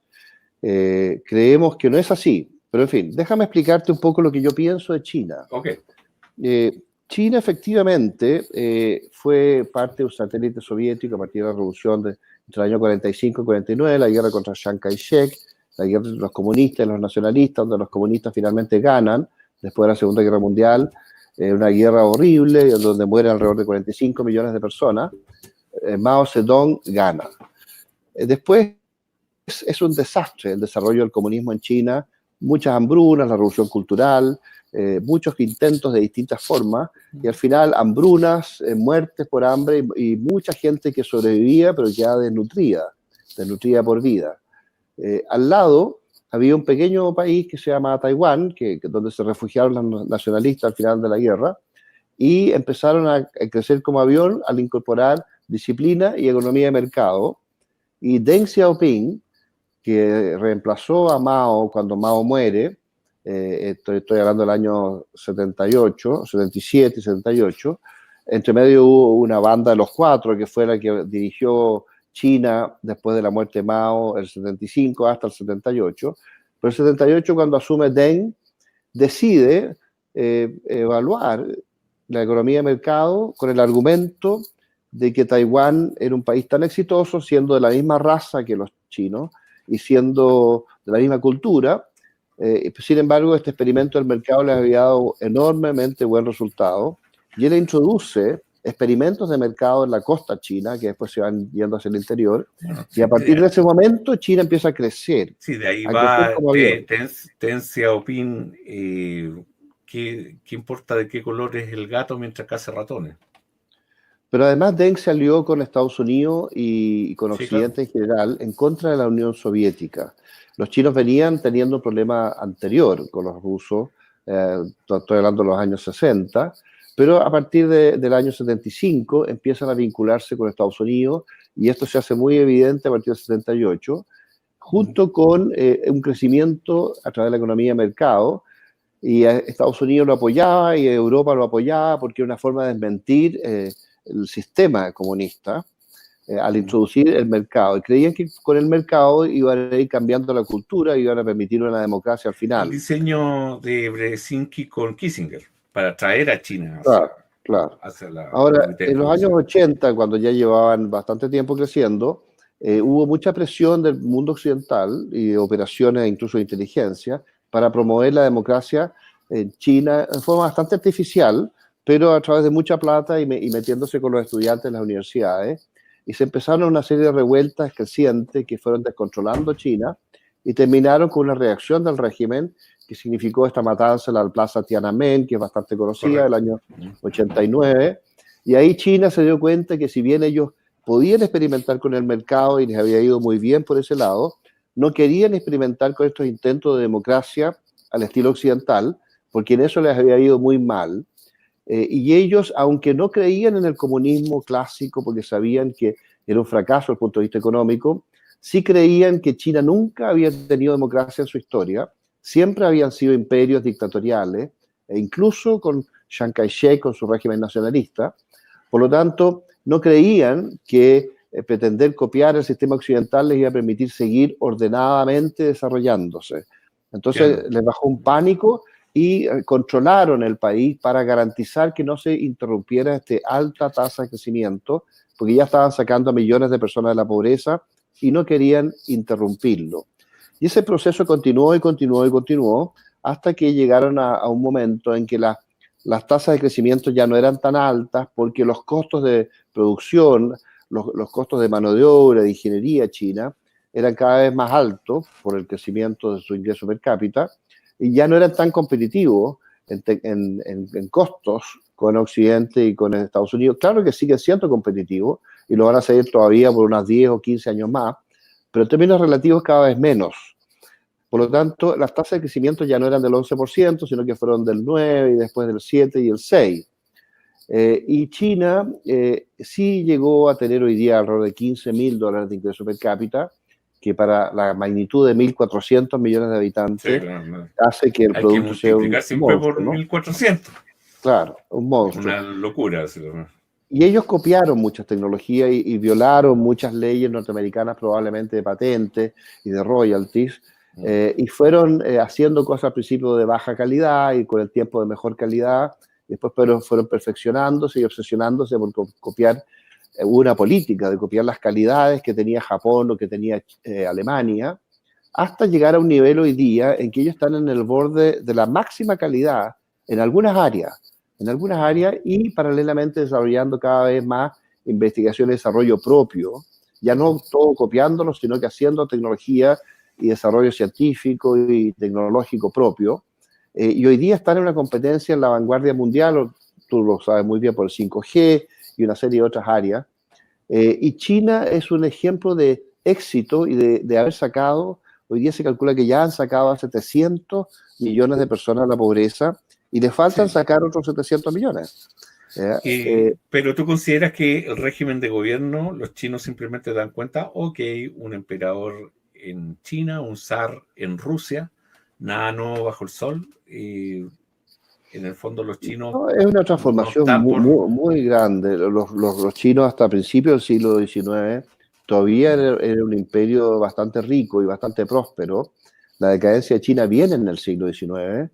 Creemos que no es así, pero en fin, déjame explicarte un poco lo que yo pienso de China. Okay. China efectivamente fue parte de un satélite soviético a partir de la revolución entre el año 45 y 49, la guerra contra Chiang Kai-shek, la guerra de los comunistas y los nacionalistas, donde los comunistas finalmente ganan después de la Segunda Guerra Mundial, una guerra horrible donde mueren alrededor de 45 millones de personas. Mao Zedong gana. Después es un desastre el desarrollo del comunismo en China, muchas hambrunas, la revolución cultural, muchos intentos de distintas formas, y al final hambrunas, muertes por hambre y mucha gente que sobrevivía pero ya desnutrida por vida. Al lado había un pequeño país que se llama Taiwán, donde se refugiaron los nacionalistas al final de la guerra, y empezaron a crecer como avión al incorporar disciplina y economía de mercado. Y Deng Xiaoping, que reemplazó a Mao cuando Mao muere, estoy hablando del año 78, 77 y 78, entre medio hubo una banda de los cuatro, que fue la que dirigió China después de la muerte de Mao, el 75 hasta el 78. Pero el 78, cuando asume Deng, decide evaluar la economía de mercado con el argumento de que Taiwán era un país tan exitoso, siendo de la misma raza que los chinos y siendo de la misma cultura. Sin embargo, este experimento del mercado le había dado enormemente buen resultado, y él introduce experimentos de mercado en la costa china, que después se van yendo hacia el interior, y a partir de ese momento China empieza a crecer. Sí, de ahí va Deng Xiaoping. ¿Qué importa de qué color es el gato mientras caza ratones? Pero además Deng se alió con Estados Unidos y con Occidente, sí, claro, en general, en contra de la Unión Soviética. Los chinos venían teniendo un problema anterior con los rusos, estoy hablando de los años 60, pero a partir del año 75 empiezan a vincularse con Estados Unidos, y esto se hace muy evidente a partir del 78, junto con un crecimiento a través de la economía de mercado, y Estados Unidos lo apoyaba y Europa lo apoyaba porque era una forma de desmentir el sistema comunista al introducir el mercado, y creían que con el mercado iban a ir cambiando la cultura y iban a permitir una democracia al final. El diseño de Brzezinski con Kissinger para traer a China hacia la... Ahora, en los años 80, cuando ya llevaban bastante tiempo creciendo, hubo mucha presión del mundo occidental y de operaciones incluso de inteligencia para promover la democracia en China de forma bastante artificial, pero a través de mucha plata y metiéndose con los estudiantes en las universidades. Y se empezaron una serie de revueltas crecientes que fueron descontrolando China y terminaron con una reacción del régimen que significó esta matanza en la plaza Tiananmen, que es bastante conocida, del año 89. Y ahí China se dio cuenta que si bien ellos podían experimentar con el mercado y les había ido muy bien por ese lado, no querían experimentar con estos intentos de democracia al estilo occidental, porque en eso les había ido muy mal. Y ellos, aunque no creían en el comunismo clásico porque sabían que era un fracaso desde el punto de vista económico, sí creían que China nunca había tenido democracia en su historia, siempre habían sido imperios dictatoriales, e incluso con Chiang Kai-shek, con su régimen nacionalista. Por lo tanto, no creían que pretender copiar el sistema occidental les iba a permitir seguir ordenadamente desarrollándose. Entonces les bajó un pánico y controlaron el país para garantizar que no se interrumpiera esta alta tasa de crecimiento, porque ya estaban sacando a millones de personas de la pobreza y no querían interrumpirlo. Y ese proceso continuó y continuó y continuó hasta que llegaron a un momento en que las tasas de crecimiento ya no eran tan altas porque los costos de producción, los costos de mano de obra, de ingeniería china, eran cada vez más altos por el crecimiento de su ingreso per cápita, y ya no eran tan competitivos en costos con Occidente y con Estados Unidos. Claro que siguen siendo competitivos y lo van a seguir todavía por unos 10 o 15 años más, pero en términos relativos cada vez menos. Por lo tanto, las tasas de crecimiento ya no eran del 11%, sino que fueron del 9% y después del 7% y el 6%. Y China sí llegó a tener hoy día alrededor de $15.000 de ingreso per cápita, que para la magnitud de 1.400 millones de habitantes hace que el producto sea un monstruo, por 1.400. Claro, un monstruo. Una locura. Y ellos copiaron muchas tecnologías y violaron muchas leyes norteamericanas, probablemente de patentes y de royalties, y fueron haciendo cosas al principio de baja calidad y con el tiempo de mejor calidad. Después fueron perfeccionándose y obsesionándose por copiar una política de copiar las calidades que tenía Japón o que tenía Alemania, hasta llegar a un nivel hoy día en que ellos están en el borde de la máxima calidad en algunas áreas y paralelamente desarrollando cada vez más investigación y desarrollo propio ya no todo copiándolo, sino que haciendo tecnología y desarrollo científico y tecnológico propio. Y hoy día están en una competencia en la vanguardia mundial, tú lo sabes muy bien, por el 5G y una serie de otras áreas. Y China es un ejemplo de éxito y de haber sacado, hoy día se calcula que ya han sacado a 700 millones de personas de la pobreza y le faltan sacar otros 700 millones. Pero tú consideras que el régimen de gobierno, los chinos simplemente dan cuenta, o que hay un emperador en China, un zar en Rusia, nada nuevo bajo el sol, y en el fondo los chinos no, es una no transformación están por... muy grande. Los chinos hasta principios del siglo XIX todavía era un imperio bastante rico y bastante próspero. La decadencia de China viene en el siglo XIX.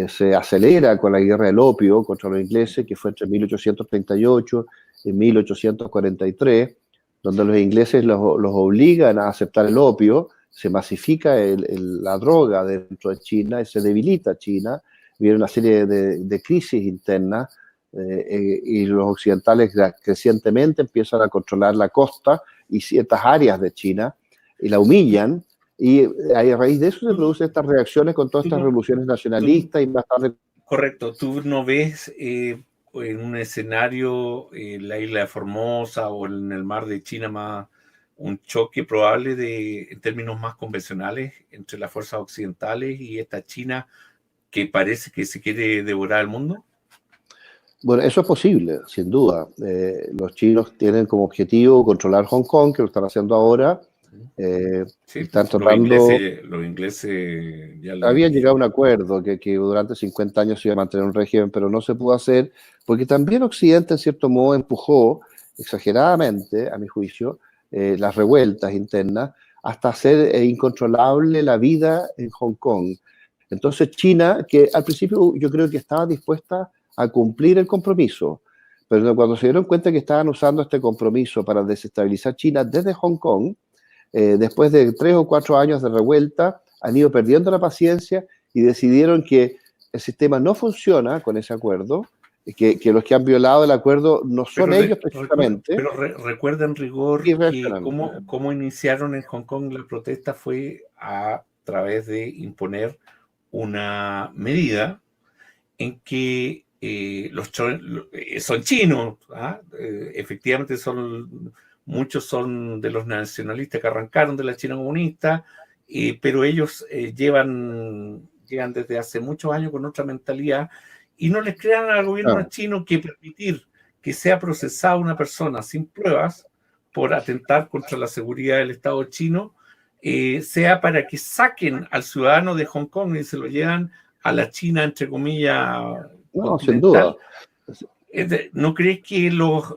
Se acelera con la guerra del opio contra los ingleses, que fue entre 1838 y 1843, donde los ingleses los obligan a aceptar el opio, se masifica la droga dentro de China y se debilita China. Viene una serie de crisis internas y los occidentales crecientemente empiezan a controlar la costa y ciertas áreas de China y la humillan. Y a raíz de eso se producen estas reacciones con todas estas revoluciones nacionalistas y más tarde... Correcto, tú no ves en un escenario la isla de Formosa o en el mar de China más un choque probable en términos más convencionales entre las fuerzas occidentales y esta China que parece que se quiere devorar el mundo. Bueno, eso es posible, sin duda. Los chinos tienen como objetivo controlar Hong Kong, que lo están haciendo ahora. Sí, están tratando... Los ingleses ya habían llegado a un acuerdo que durante 50 años se iba a mantener un régimen, pero no se pudo hacer porque también Occidente, en cierto modo, empujó exageradamente, a mi juicio, las revueltas internas hasta hacer incontrolable la vida en Hong Kong. Entonces China, que al principio yo creo que estaba dispuesta a cumplir el compromiso, pero cuando se dieron cuenta que estaban usando este compromiso para desestabilizar China desde Hong Kong, después de 3 o 4 años de revuelta, han ido perdiendo la paciencia y decidieron que el sistema no funciona con ese acuerdo, que los que han violado el acuerdo no son ellos precisamente. Pero recuerda en rigor que cómo iniciaron en Hong Kong la protesta fue a través de imponer una medida en que son chinos, efectivamente muchos son de los nacionalistas que arrancaron de la China comunista, pero ellos llegan desde hace muchos años con otra mentalidad y no les crean al gobierno chino que permitir que sea procesada una persona sin pruebas por atentar contra la seguridad del Estado chino, sea para que saquen al ciudadano de Hong Kong y se lo llevan a la China, entre comillas, no, sin duda. ¿No crees que los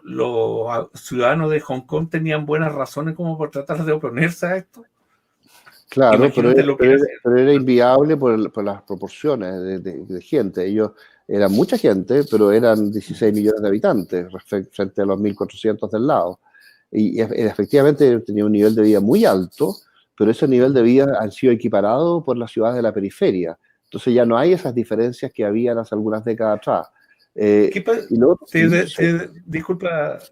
ciudadanos de Hong Kong tenían buenas razones como por tratar de oponerse a esto? Claro, pero era inviable por las proporciones de gente. Ellos eran mucha gente, pero eran 16 millones de habitantes frente a los 1.400 del lado. Y efectivamente tenía un nivel de vida muy alto, pero ese nivel de vida han sido equiparados por las ciudades de la periferia. Entonces ya no hay esas diferencias que habían hace algunas décadas atrás. Disculpa,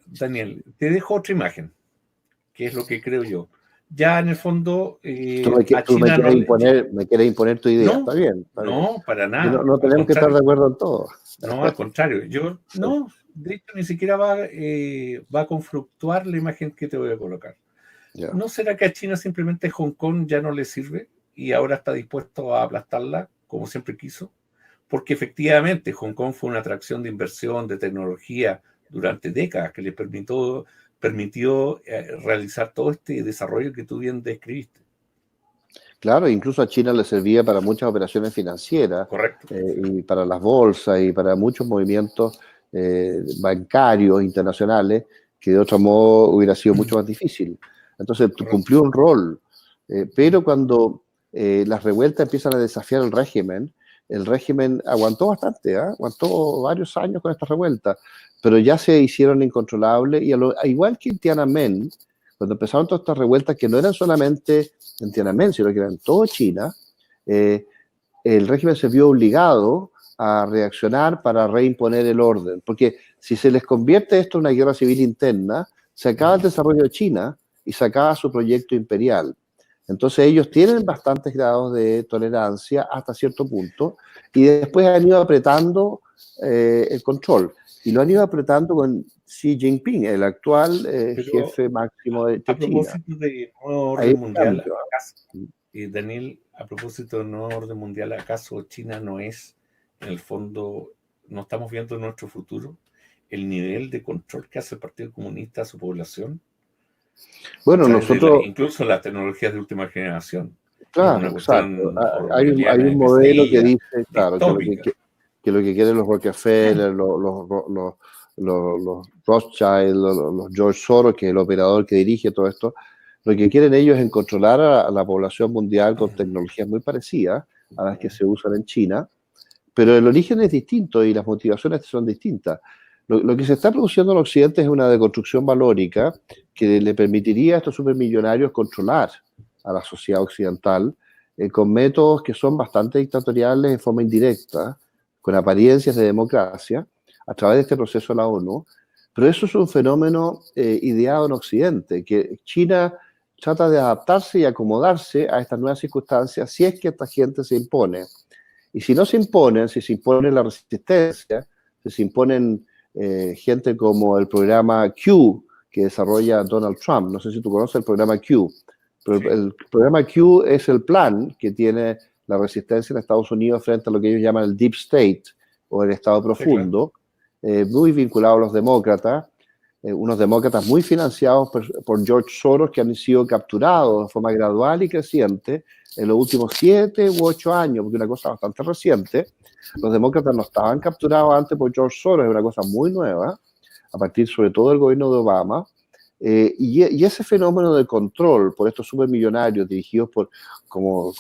Daniel, te dejo otra imagen, que es lo que creo yo. Ya en el fondo, tú me quieres imponer tu idea, está bien. No, para nada. No tenemos que estar de acuerdo en todo. No, al contrario. De hecho, ni siquiera va a confluctuar la imagen que te voy a colocar. Yeah. ¿No será que a China simplemente Hong Kong ya no le sirve y ahora está dispuesto a aplastarla como siempre quiso? Porque efectivamente Hong Kong fue una atracción de inversión, de tecnología durante décadas que le permitió realizar todo este desarrollo que tú bien describiste. Claro, incluso a China le servía para muchas operaciones financieras. Correcto. Y para las bolsas y para muchos movimientos bancarios internacionales que de otro modo hubiera sido mucho más difícil. Entonces cumplió un rol, pero cuando las revueltas empiezan a desafiar el régimen aguantó bastante, aguantó varios años con esta revuelta, pero ya se hicieron incontrolables y igual que en Tiananmen, cuando empezaron todas estas revueltas que no eran solamente en Tiananmen, sino que eran en toda China, el régimen se vio obligado a reaccionar para reimponer el orden, porque si se les convierte esto en una guerra civil interna, se acaba el desarrollo de China y sacaba su proyecto imperial. Entonces ellos tienen bastantes grados de tolerancia hasta cierto punto y después han ido apretando el control. Y lo han ido apretando con Xi Jinping, el actual jefe máximo de a China. propósito de nuevo Hay orden un mundial, cambio. ¿acaso, Daniel, a propósito del nuevo orden mundial, ¿acaso China no es, en el fondo, no estamos viendo en nuestro futuro el nivel de control que hace el Partido Comunista a su población? Bueno, nosotros, incluso las tecnologías de última generación. Es una claro, cuestión exacto. Hay orwelliana, un modelo que pesadilla, dice, claro, distópica. que lo que quieren los Rockefeller, los Rothschild, los George Soros, que es el operador que dirige todo esto, lo que quieren ellos es controlar a la población mundial con tecnologías muy parecidas a las que se usan en China, pero el origen es distinto y las motivaciones son distintas. Lo que se está produciendo en Occidente es una deconstrucción valórica que le permitiría a estos supermillonarios controlar a la sociedad occidental con métodos que son bastante dictatoriales en forma indirecta, con apariencias de democracia, a través de este proceso de la ONU. Pero eso es un fenómeno ideado en Occidente, que China trata de adaptarse y acomodarse a estas nuevas circunstancias si es que esta gente se impone. Y si no se imponen, si se impone la resistencia, si se imponen gente como el programa Q que desarrolla Donald Trump, no sé si tú conoces el programa Q, pero sí. El programa Q es el plan que tiene la resistencia en Estados Unidos frente a lo que ellos llaman el Deep State o el Estado Profundo, sí, claro. Muy vinculado a los demócratas, unos demócratas muy financiados por George Soros que han sido capturados de forma gradual y creciente en los últimos 7 u 8 años, porque es una cosa bastante reciente. Los demócratas no estaban capturados antes por George Soros, es una cosa muy nueva, a partir sobre todo del gobierno de Obama. Y ese fenómeno de control por estos supermillonarios dirigidos como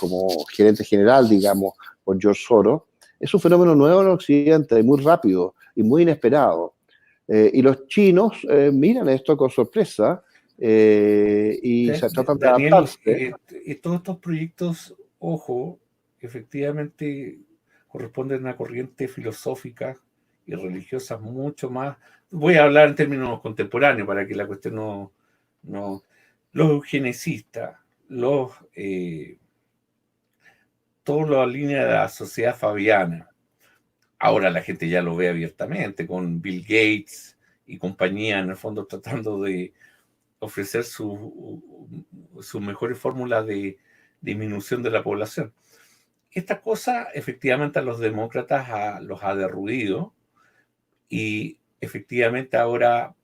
gerente general, digamos, por George Soros, es un fenómeno nuevo en Occidente, muy rápido y muy inesperado. Y los chinos miran esto con sorpresa y se tratan de adaptarse. Todos estos proyectos, ojo, efectivamente corresponden a una corriente filosófica y religiosa mucho más. Voy a hablar en términos contemporáneos para que la cuestión no los eugenesistas, toda la línea de la sociedad fabiana. Ahora la gente ya lo ve abiertamente, con Bill Gates y compañía, en el fondo tratando de ofrecer sus mejores fórmulas de disminución de la población. Esta cosa efectivamente a los demócratas los ha derruido y efectivamente ahora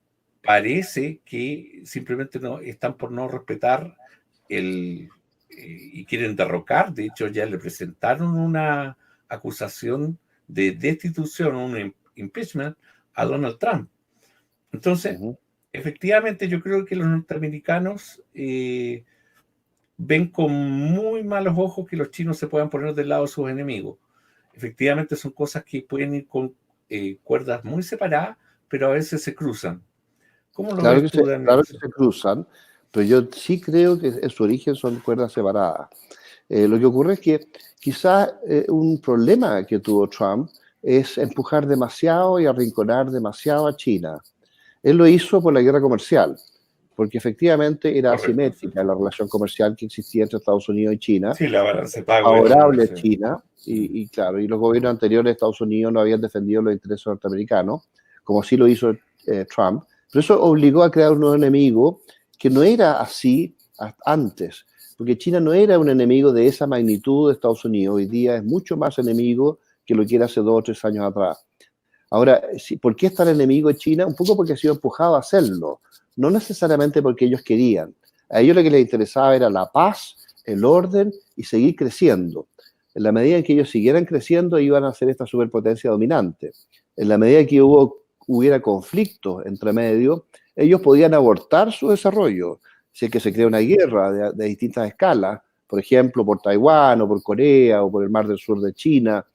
parece que simplemente están por no respetar y quieren derrocar. De hecho, ya le presentaron una acusación de destitución, un impeachment a Donald Trump. Entonces, efectivamente, yo creo que los norteamericanos ven con muy malos ojos que los chinos se puedan poner del lado de sus enemigos. Efectivamente, son cosas que pueden ir con cuerdas muy separadas, pero a veces se cruzan. ¿Cómo lo ves tú, Daniel? Claro que se cruzan, pero yo sí creo que en su origen son cuerdas separadas. Lo que ocurre es que quizás un problema que tuvo Trump es empujar demasiado y arrinconar demasiado a China. Él lo hizo por la guerra comercial, porque efectivamente era asimétrica la relación comercial que existía entre Estados Unidos y China. Sí, la balanza de pago. Favorable a China, y claro, y los gobiernos anteriores de Estados Unidos no habían defendido los intereses norteamericanos, como sí lo hizo Trump. Pero eso obligó a crear un nuevo enemigo que no era así antes, porque China no era un enemigo de esa magnitud de Estados Unidos. Hoy día es mucho más enemigo que lo que era hace 2 o 3 años atrás. Ahora, ¿por qué está el enemigo de China? Un poco porque ha sido empujado a hacerlo, no necesariamente porque ellos querían. A ellos lo que les interesaba era la paz, el orden y seguir creciendo. En la medida en que ellos siguieran creciendo, iban a ser esta superpotencia dominante. En la medida en que hubiera conflictos entre medio, ellos podían abortar su desarrollo. Si es que se crea una guerra de distintas escalas, por ejemplo, por Taiwán o por Corea o por el Mar del Sur de China,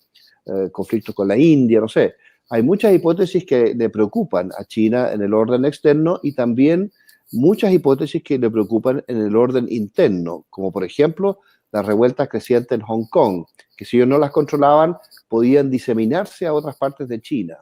conflictos con la India, no sé. Hay muchas hipótesis que le preocupan a China en el orden externo y también muchas hipótesis que le preocupan en el orden interno, como por ejemplo las revueltas crecientes en Hong Kong, que si ellos no las controlaban podían diseminarse a otras partes de China.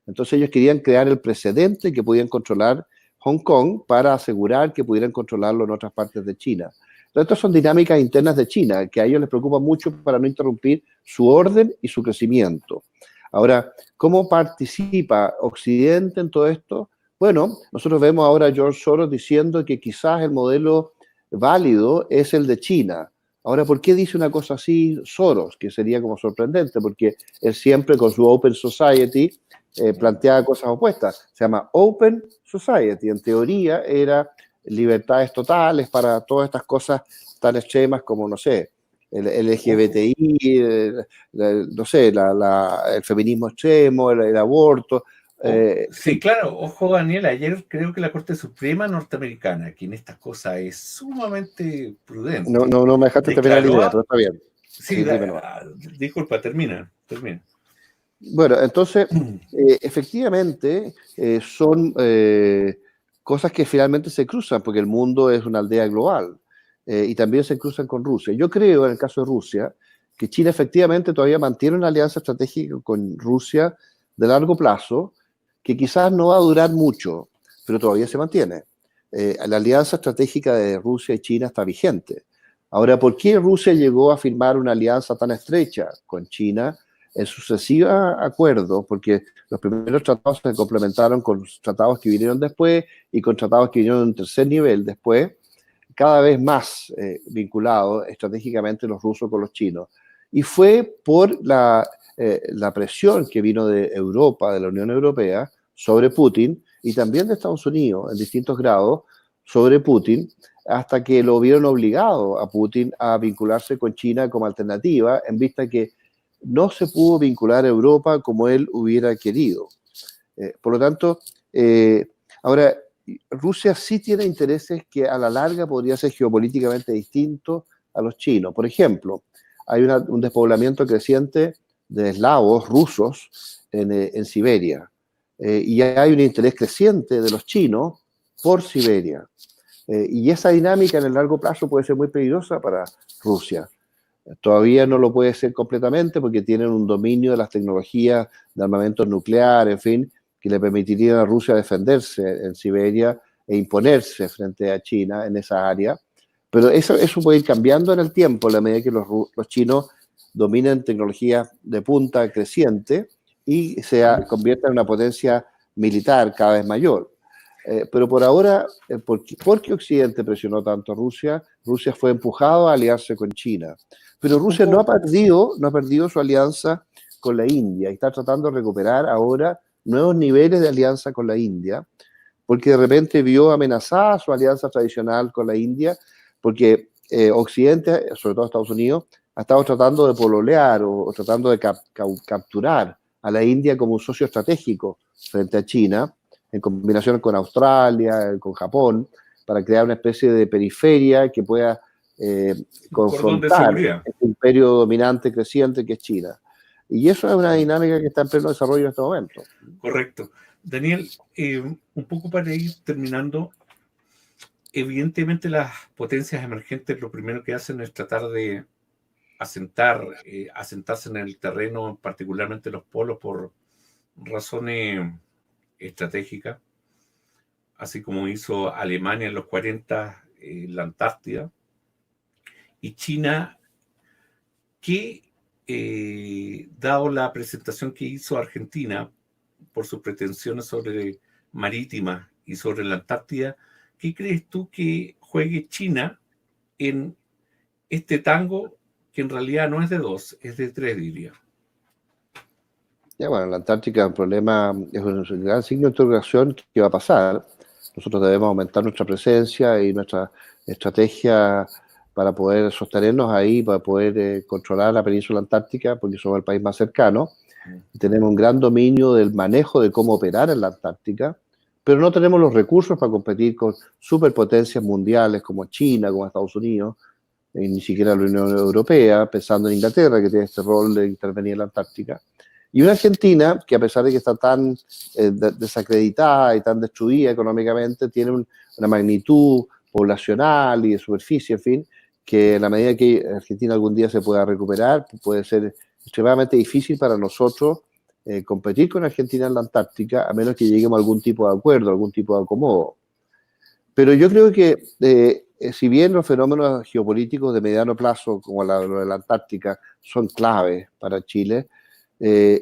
Entonces ellos querían crear el precedente que podían controlar Hong Kong para asegurar que pudieran controlarlo en otras partes de China. Entonces, estas son dinámicas internas de China, que a ellos les preocupa mucho para no interrumpir su orden y su crecimiento. Ahora, ¿cómo participa Occidente en todo esto? Bueno, nosotros vemos ahora a George Soros diciendo que quizás el modelo válido es el de China. Ahora, ¿por qué dice una cosa así Soros? Que sería como sorprendente, porque él siempre con su Open Society planteaba cosas opuestas. Se llama Open Society. En teoría era libertades totales para todas estas cosas tan extremas como, no sé, el LGBTI, no sé, el feminismo extremo, el aborto. Sí, claro, ojo Daniel, ayer creo que la Corte Suprema norteamericana, que en estas cosas es sumamente prudente, No me dejaste terminar la idea, pero está bien. Sí, dime nomás. Disculpa, termina. Bueno, entonces, efectivamente, son cosas que finalmente se cruzan, porque el mundo es una aldea global, y también se cruzan con Rusia. Yo creo, en el caso de Rusia, que China efectivamente todavía mantiene una alianza estratégica con Rusia de largo plazo, que quizás no va a durar mucho, pero todavía se mantiene. La alianza estratégica de Rusia y China está vigente. Ahora, ¿por qué Rusia llegó a firmar una alianza tan estrecha con China en sucesivos acuerdos? Porque los primeros tratados se complementaron con los tratados que vinieron después y con tratados que vinieron en tercer nivel después, cada vez más vinculados estratégicamente los rusos con los chinos. Y fue por la presión que vino de Europa, de la Unión Europea, sobre Putin, y también de Estados Unidos, en distintos grados, sobre Putin, hasta que lo vieron obligado a Putin a vincularse con China como alternativa, en vista que no se pudo vincular a Europa como él hubiera querido. Por lo tanto, ahora, Rusia sí tiene intereses que a la larga podría ser geopolíticamente distinto a los chinos. Por ejemplo, hay un despoblamiento creciente de eslavos rusos en Siberia. Y hay un interés creciente de los chinos por Siberia. Y esa dinámica en el largo plazo puede ser muy peligrosa para Rusia. Todavía no lo puede ser completamente porque tienen un dominio de las tecnologías de armamento nuclear, en fin, que le permitirían a Rusia defenderse en Siberia e imponerse frente a China en esa área. Pero eso puede ir cambiando en el tiempo, a la medida que los chinos dominen tecnologías de punta creciente y se convierta en una potencia militar cada vez mayor. Pero por ahora, ¿por qué Occidente presionó tanto a Rusia? Rusia fue empujado a aliarse con China. Pero Rusia no ha perdido su alianza con la India y está tratando de recuperar ahora nuevos niveles de alianza con la India, porque de repente vio amenazada su alianza tradicional con la India, porque Occidente, sobre todo Estados Unidos, ha estado tratando de pololear o tratando de capturar a la India como un socio estratégico frente a China, en combinación con Australia, con Japón, para crear una especie de periferia que pueda confrontar este imperio dominante creciente que es China. Y eso es una dinámica que está en pleno desarrollo en este momento. Correcto. Daniel, un poco para ir terminando, evidentemente las potencias emergentes lo primero que hacen es tratar de asentarse en el terreno, particularmente los polos, por razones estratégicas, así como hizo Alemania en los 40, la Antártida, y China, que dado la presentación que hizo Argentina por sus pretensiones marítimas y sobre la Antártida, ¿qué crees tú que juegue China en este tango que en realidad no es de dos, es de tres, diría? Ya, bueno, la Antártica es un problema, es un gran signo de interrogación que va a pasar. Nosotros debemos aumentar nuestra presencia y nuestra estrategia para poder sostenernos ahí, para poder controlar la península antártica, porque somos el país más cercano. Tenemos un gran dominio del manejo de cómo operar en la Antártica, pero no tenemos los recursos para competir con superpotencias mundiales como China, como Estados Unidos, y ni siquiera la Unión Europea, pensando en Inglaterra, que tiene este rol de intervenir en la Antártica. Y una Argentina que, a pesar de que está tan desacreditada y tan destruida económicamente, tiene una magnitud poblacional y de superficie, en fin, que en la medida que Argentina algún día se pueda recuperar, puede ser extremadamente difícil para nosotros competir con Argentina en la Antártica, a menos que lleguemos a algún tipo de acuerdo, algún tipo de acomodo. Pero yo creo que si bien los fenómenos geopolíticos de mediano plazo, como lo de la Antártica, son claves para Chile,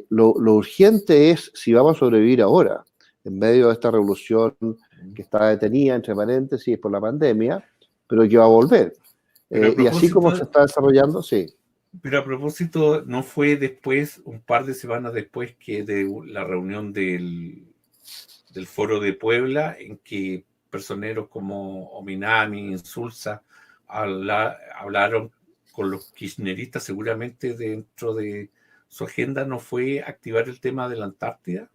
lo urgente es si vamos a sobrevivir ahora, en medio de esta revolución que está detenida, entre paréntesis, por la pandemia, pero que va a volver. Y así como se está desarrollando, sí. Pero a propósito, ¿no fue después, un par de semanas después, que de la reunión del Foro de Puebla, en que personeros como Ominami, Insulza, hablaron con los kirchneristas? Seguramente dentro de su agenda no fue activar el tema de la Antártida.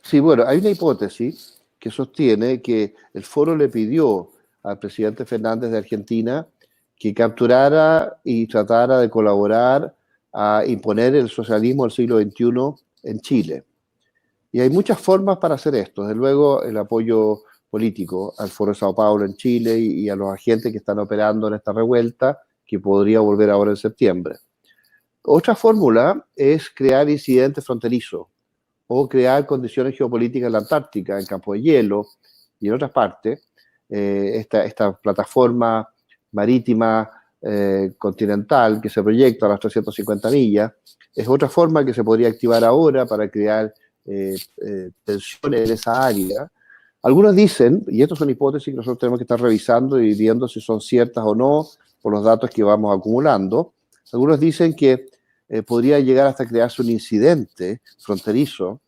Sí, bueno, hay una hipótesis que sostiene que el foro le pidió al presidente Fernández de Argentina que capturara y tratara de colaborar a imponer el socialismo del siglo XXI en Chile. Y hay muchas formas para hacer esto. Desde luego, el apoyo político al Foro de Sao Paulo en Chile y a los agentes que están operando en esta revuelta, que podría volver ahora en septiembre. Otra fórmula es crear incidentes fronterizos o crear condiciones geopolíticas en la Antártica, en campo de hielo y en otras partes. Esta plataforma marítima continental que se proyecta a las 350 millas es otra forma que se podría activar ahora para crear tensiones en esa área. Algunos dicen, y esto son hipótesis que nosotros tenemos que estar revisando y viendo si son ciertas o no por los datos que vamos acumulando, algunos dicen que podría llegar hasta crearse un incidente fronterizo,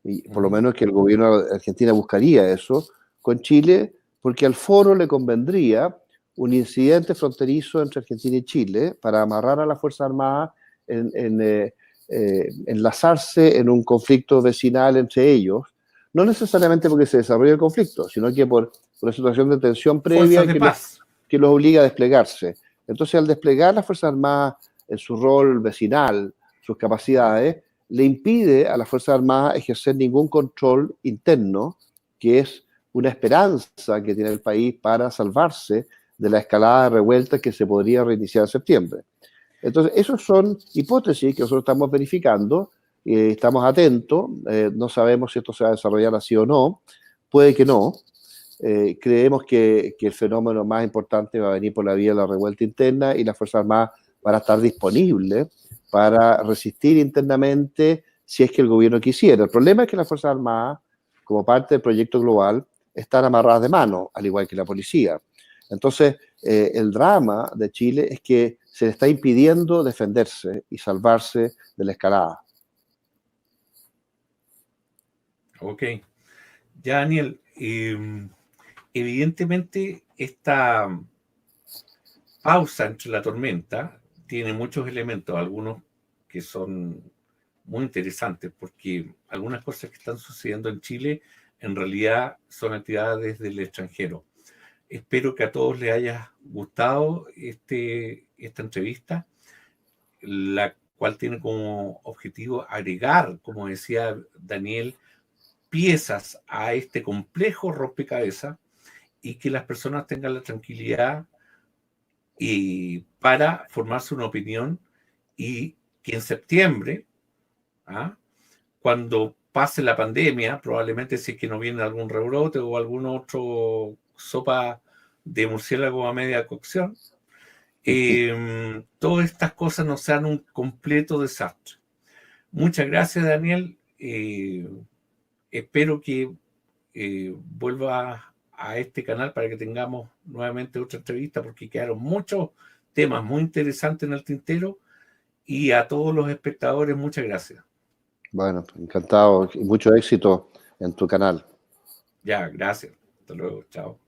y por lo menos que el gobierno de Argentina buscaría eso, con Chile, porque al foro le convendría un incidente fronterizo entre Argentina y Chile para amarrar a las Fuerzas Armadas enlazarse en un conflicto vecinal entre ellos, no necesariamente porque se desarrolle el conflicto, sino que por una situación de tensión previa que los obliga a desplegarse. Entonces, al desplegar las Fuerzas Armadas en su rol vecinal, sus capacidades, le impide a las Fuerzas Armadas ejercer ningún control interno, que es una esperanza que tiene el país para salvarse de la escalada de revueltas que se podría reiniciar en septiembre. Entonces, esas son hipótesis que nosotros estamos verificando, estamos atentos, no sabemos si esto se va a desarrollar así o no, puede que no. Creemos que el fenómeno más importante va a venir por la vía de la revuelta interna y las Fuerzas Armadas van a estar disponibles para resistir internamente si es que el gobierno quisiera. El problema es que las Fuerzas Armadas, como parte del proyecto global, están amarradas de mano, al igual que la policía. Entonces, el drama de Chile es que se le está impidiendo defenderse y salvarse de la escalada. Ok. Ya, Daniel, evidentemente esta pausa entre la tormenta tiene muchos elementos, algunos que son muy interesantes, porque algunas cosas que están sucediendo en Chile en realidad son actividades desde el extranjero. Espero que a todos les haya gustado esta entrevista, la cual tiene como objetivo agregar, como decía Daniel, piezas a este complejo rompecabezas y que las personas tengan la tranquilidad para formarse una opinión, y que en septiembre, cuando pase la pandemia, probablemente si es que no viene algún rebrote o algún otro sopa de murciélago a media cocción, todas estas cosas no sean un completo desastre. Muchas gracias, Daniel. Espero que vuelva a este canal para que tengamos nuevamente otra entrevista, porque quedaron muchos temas muy interesantes en el tintero, y a todos los espectadores, muchas gracias. Bueno, encantado y mucho éxito en tu canal. Ya, gracias. Hasta luego. Chao.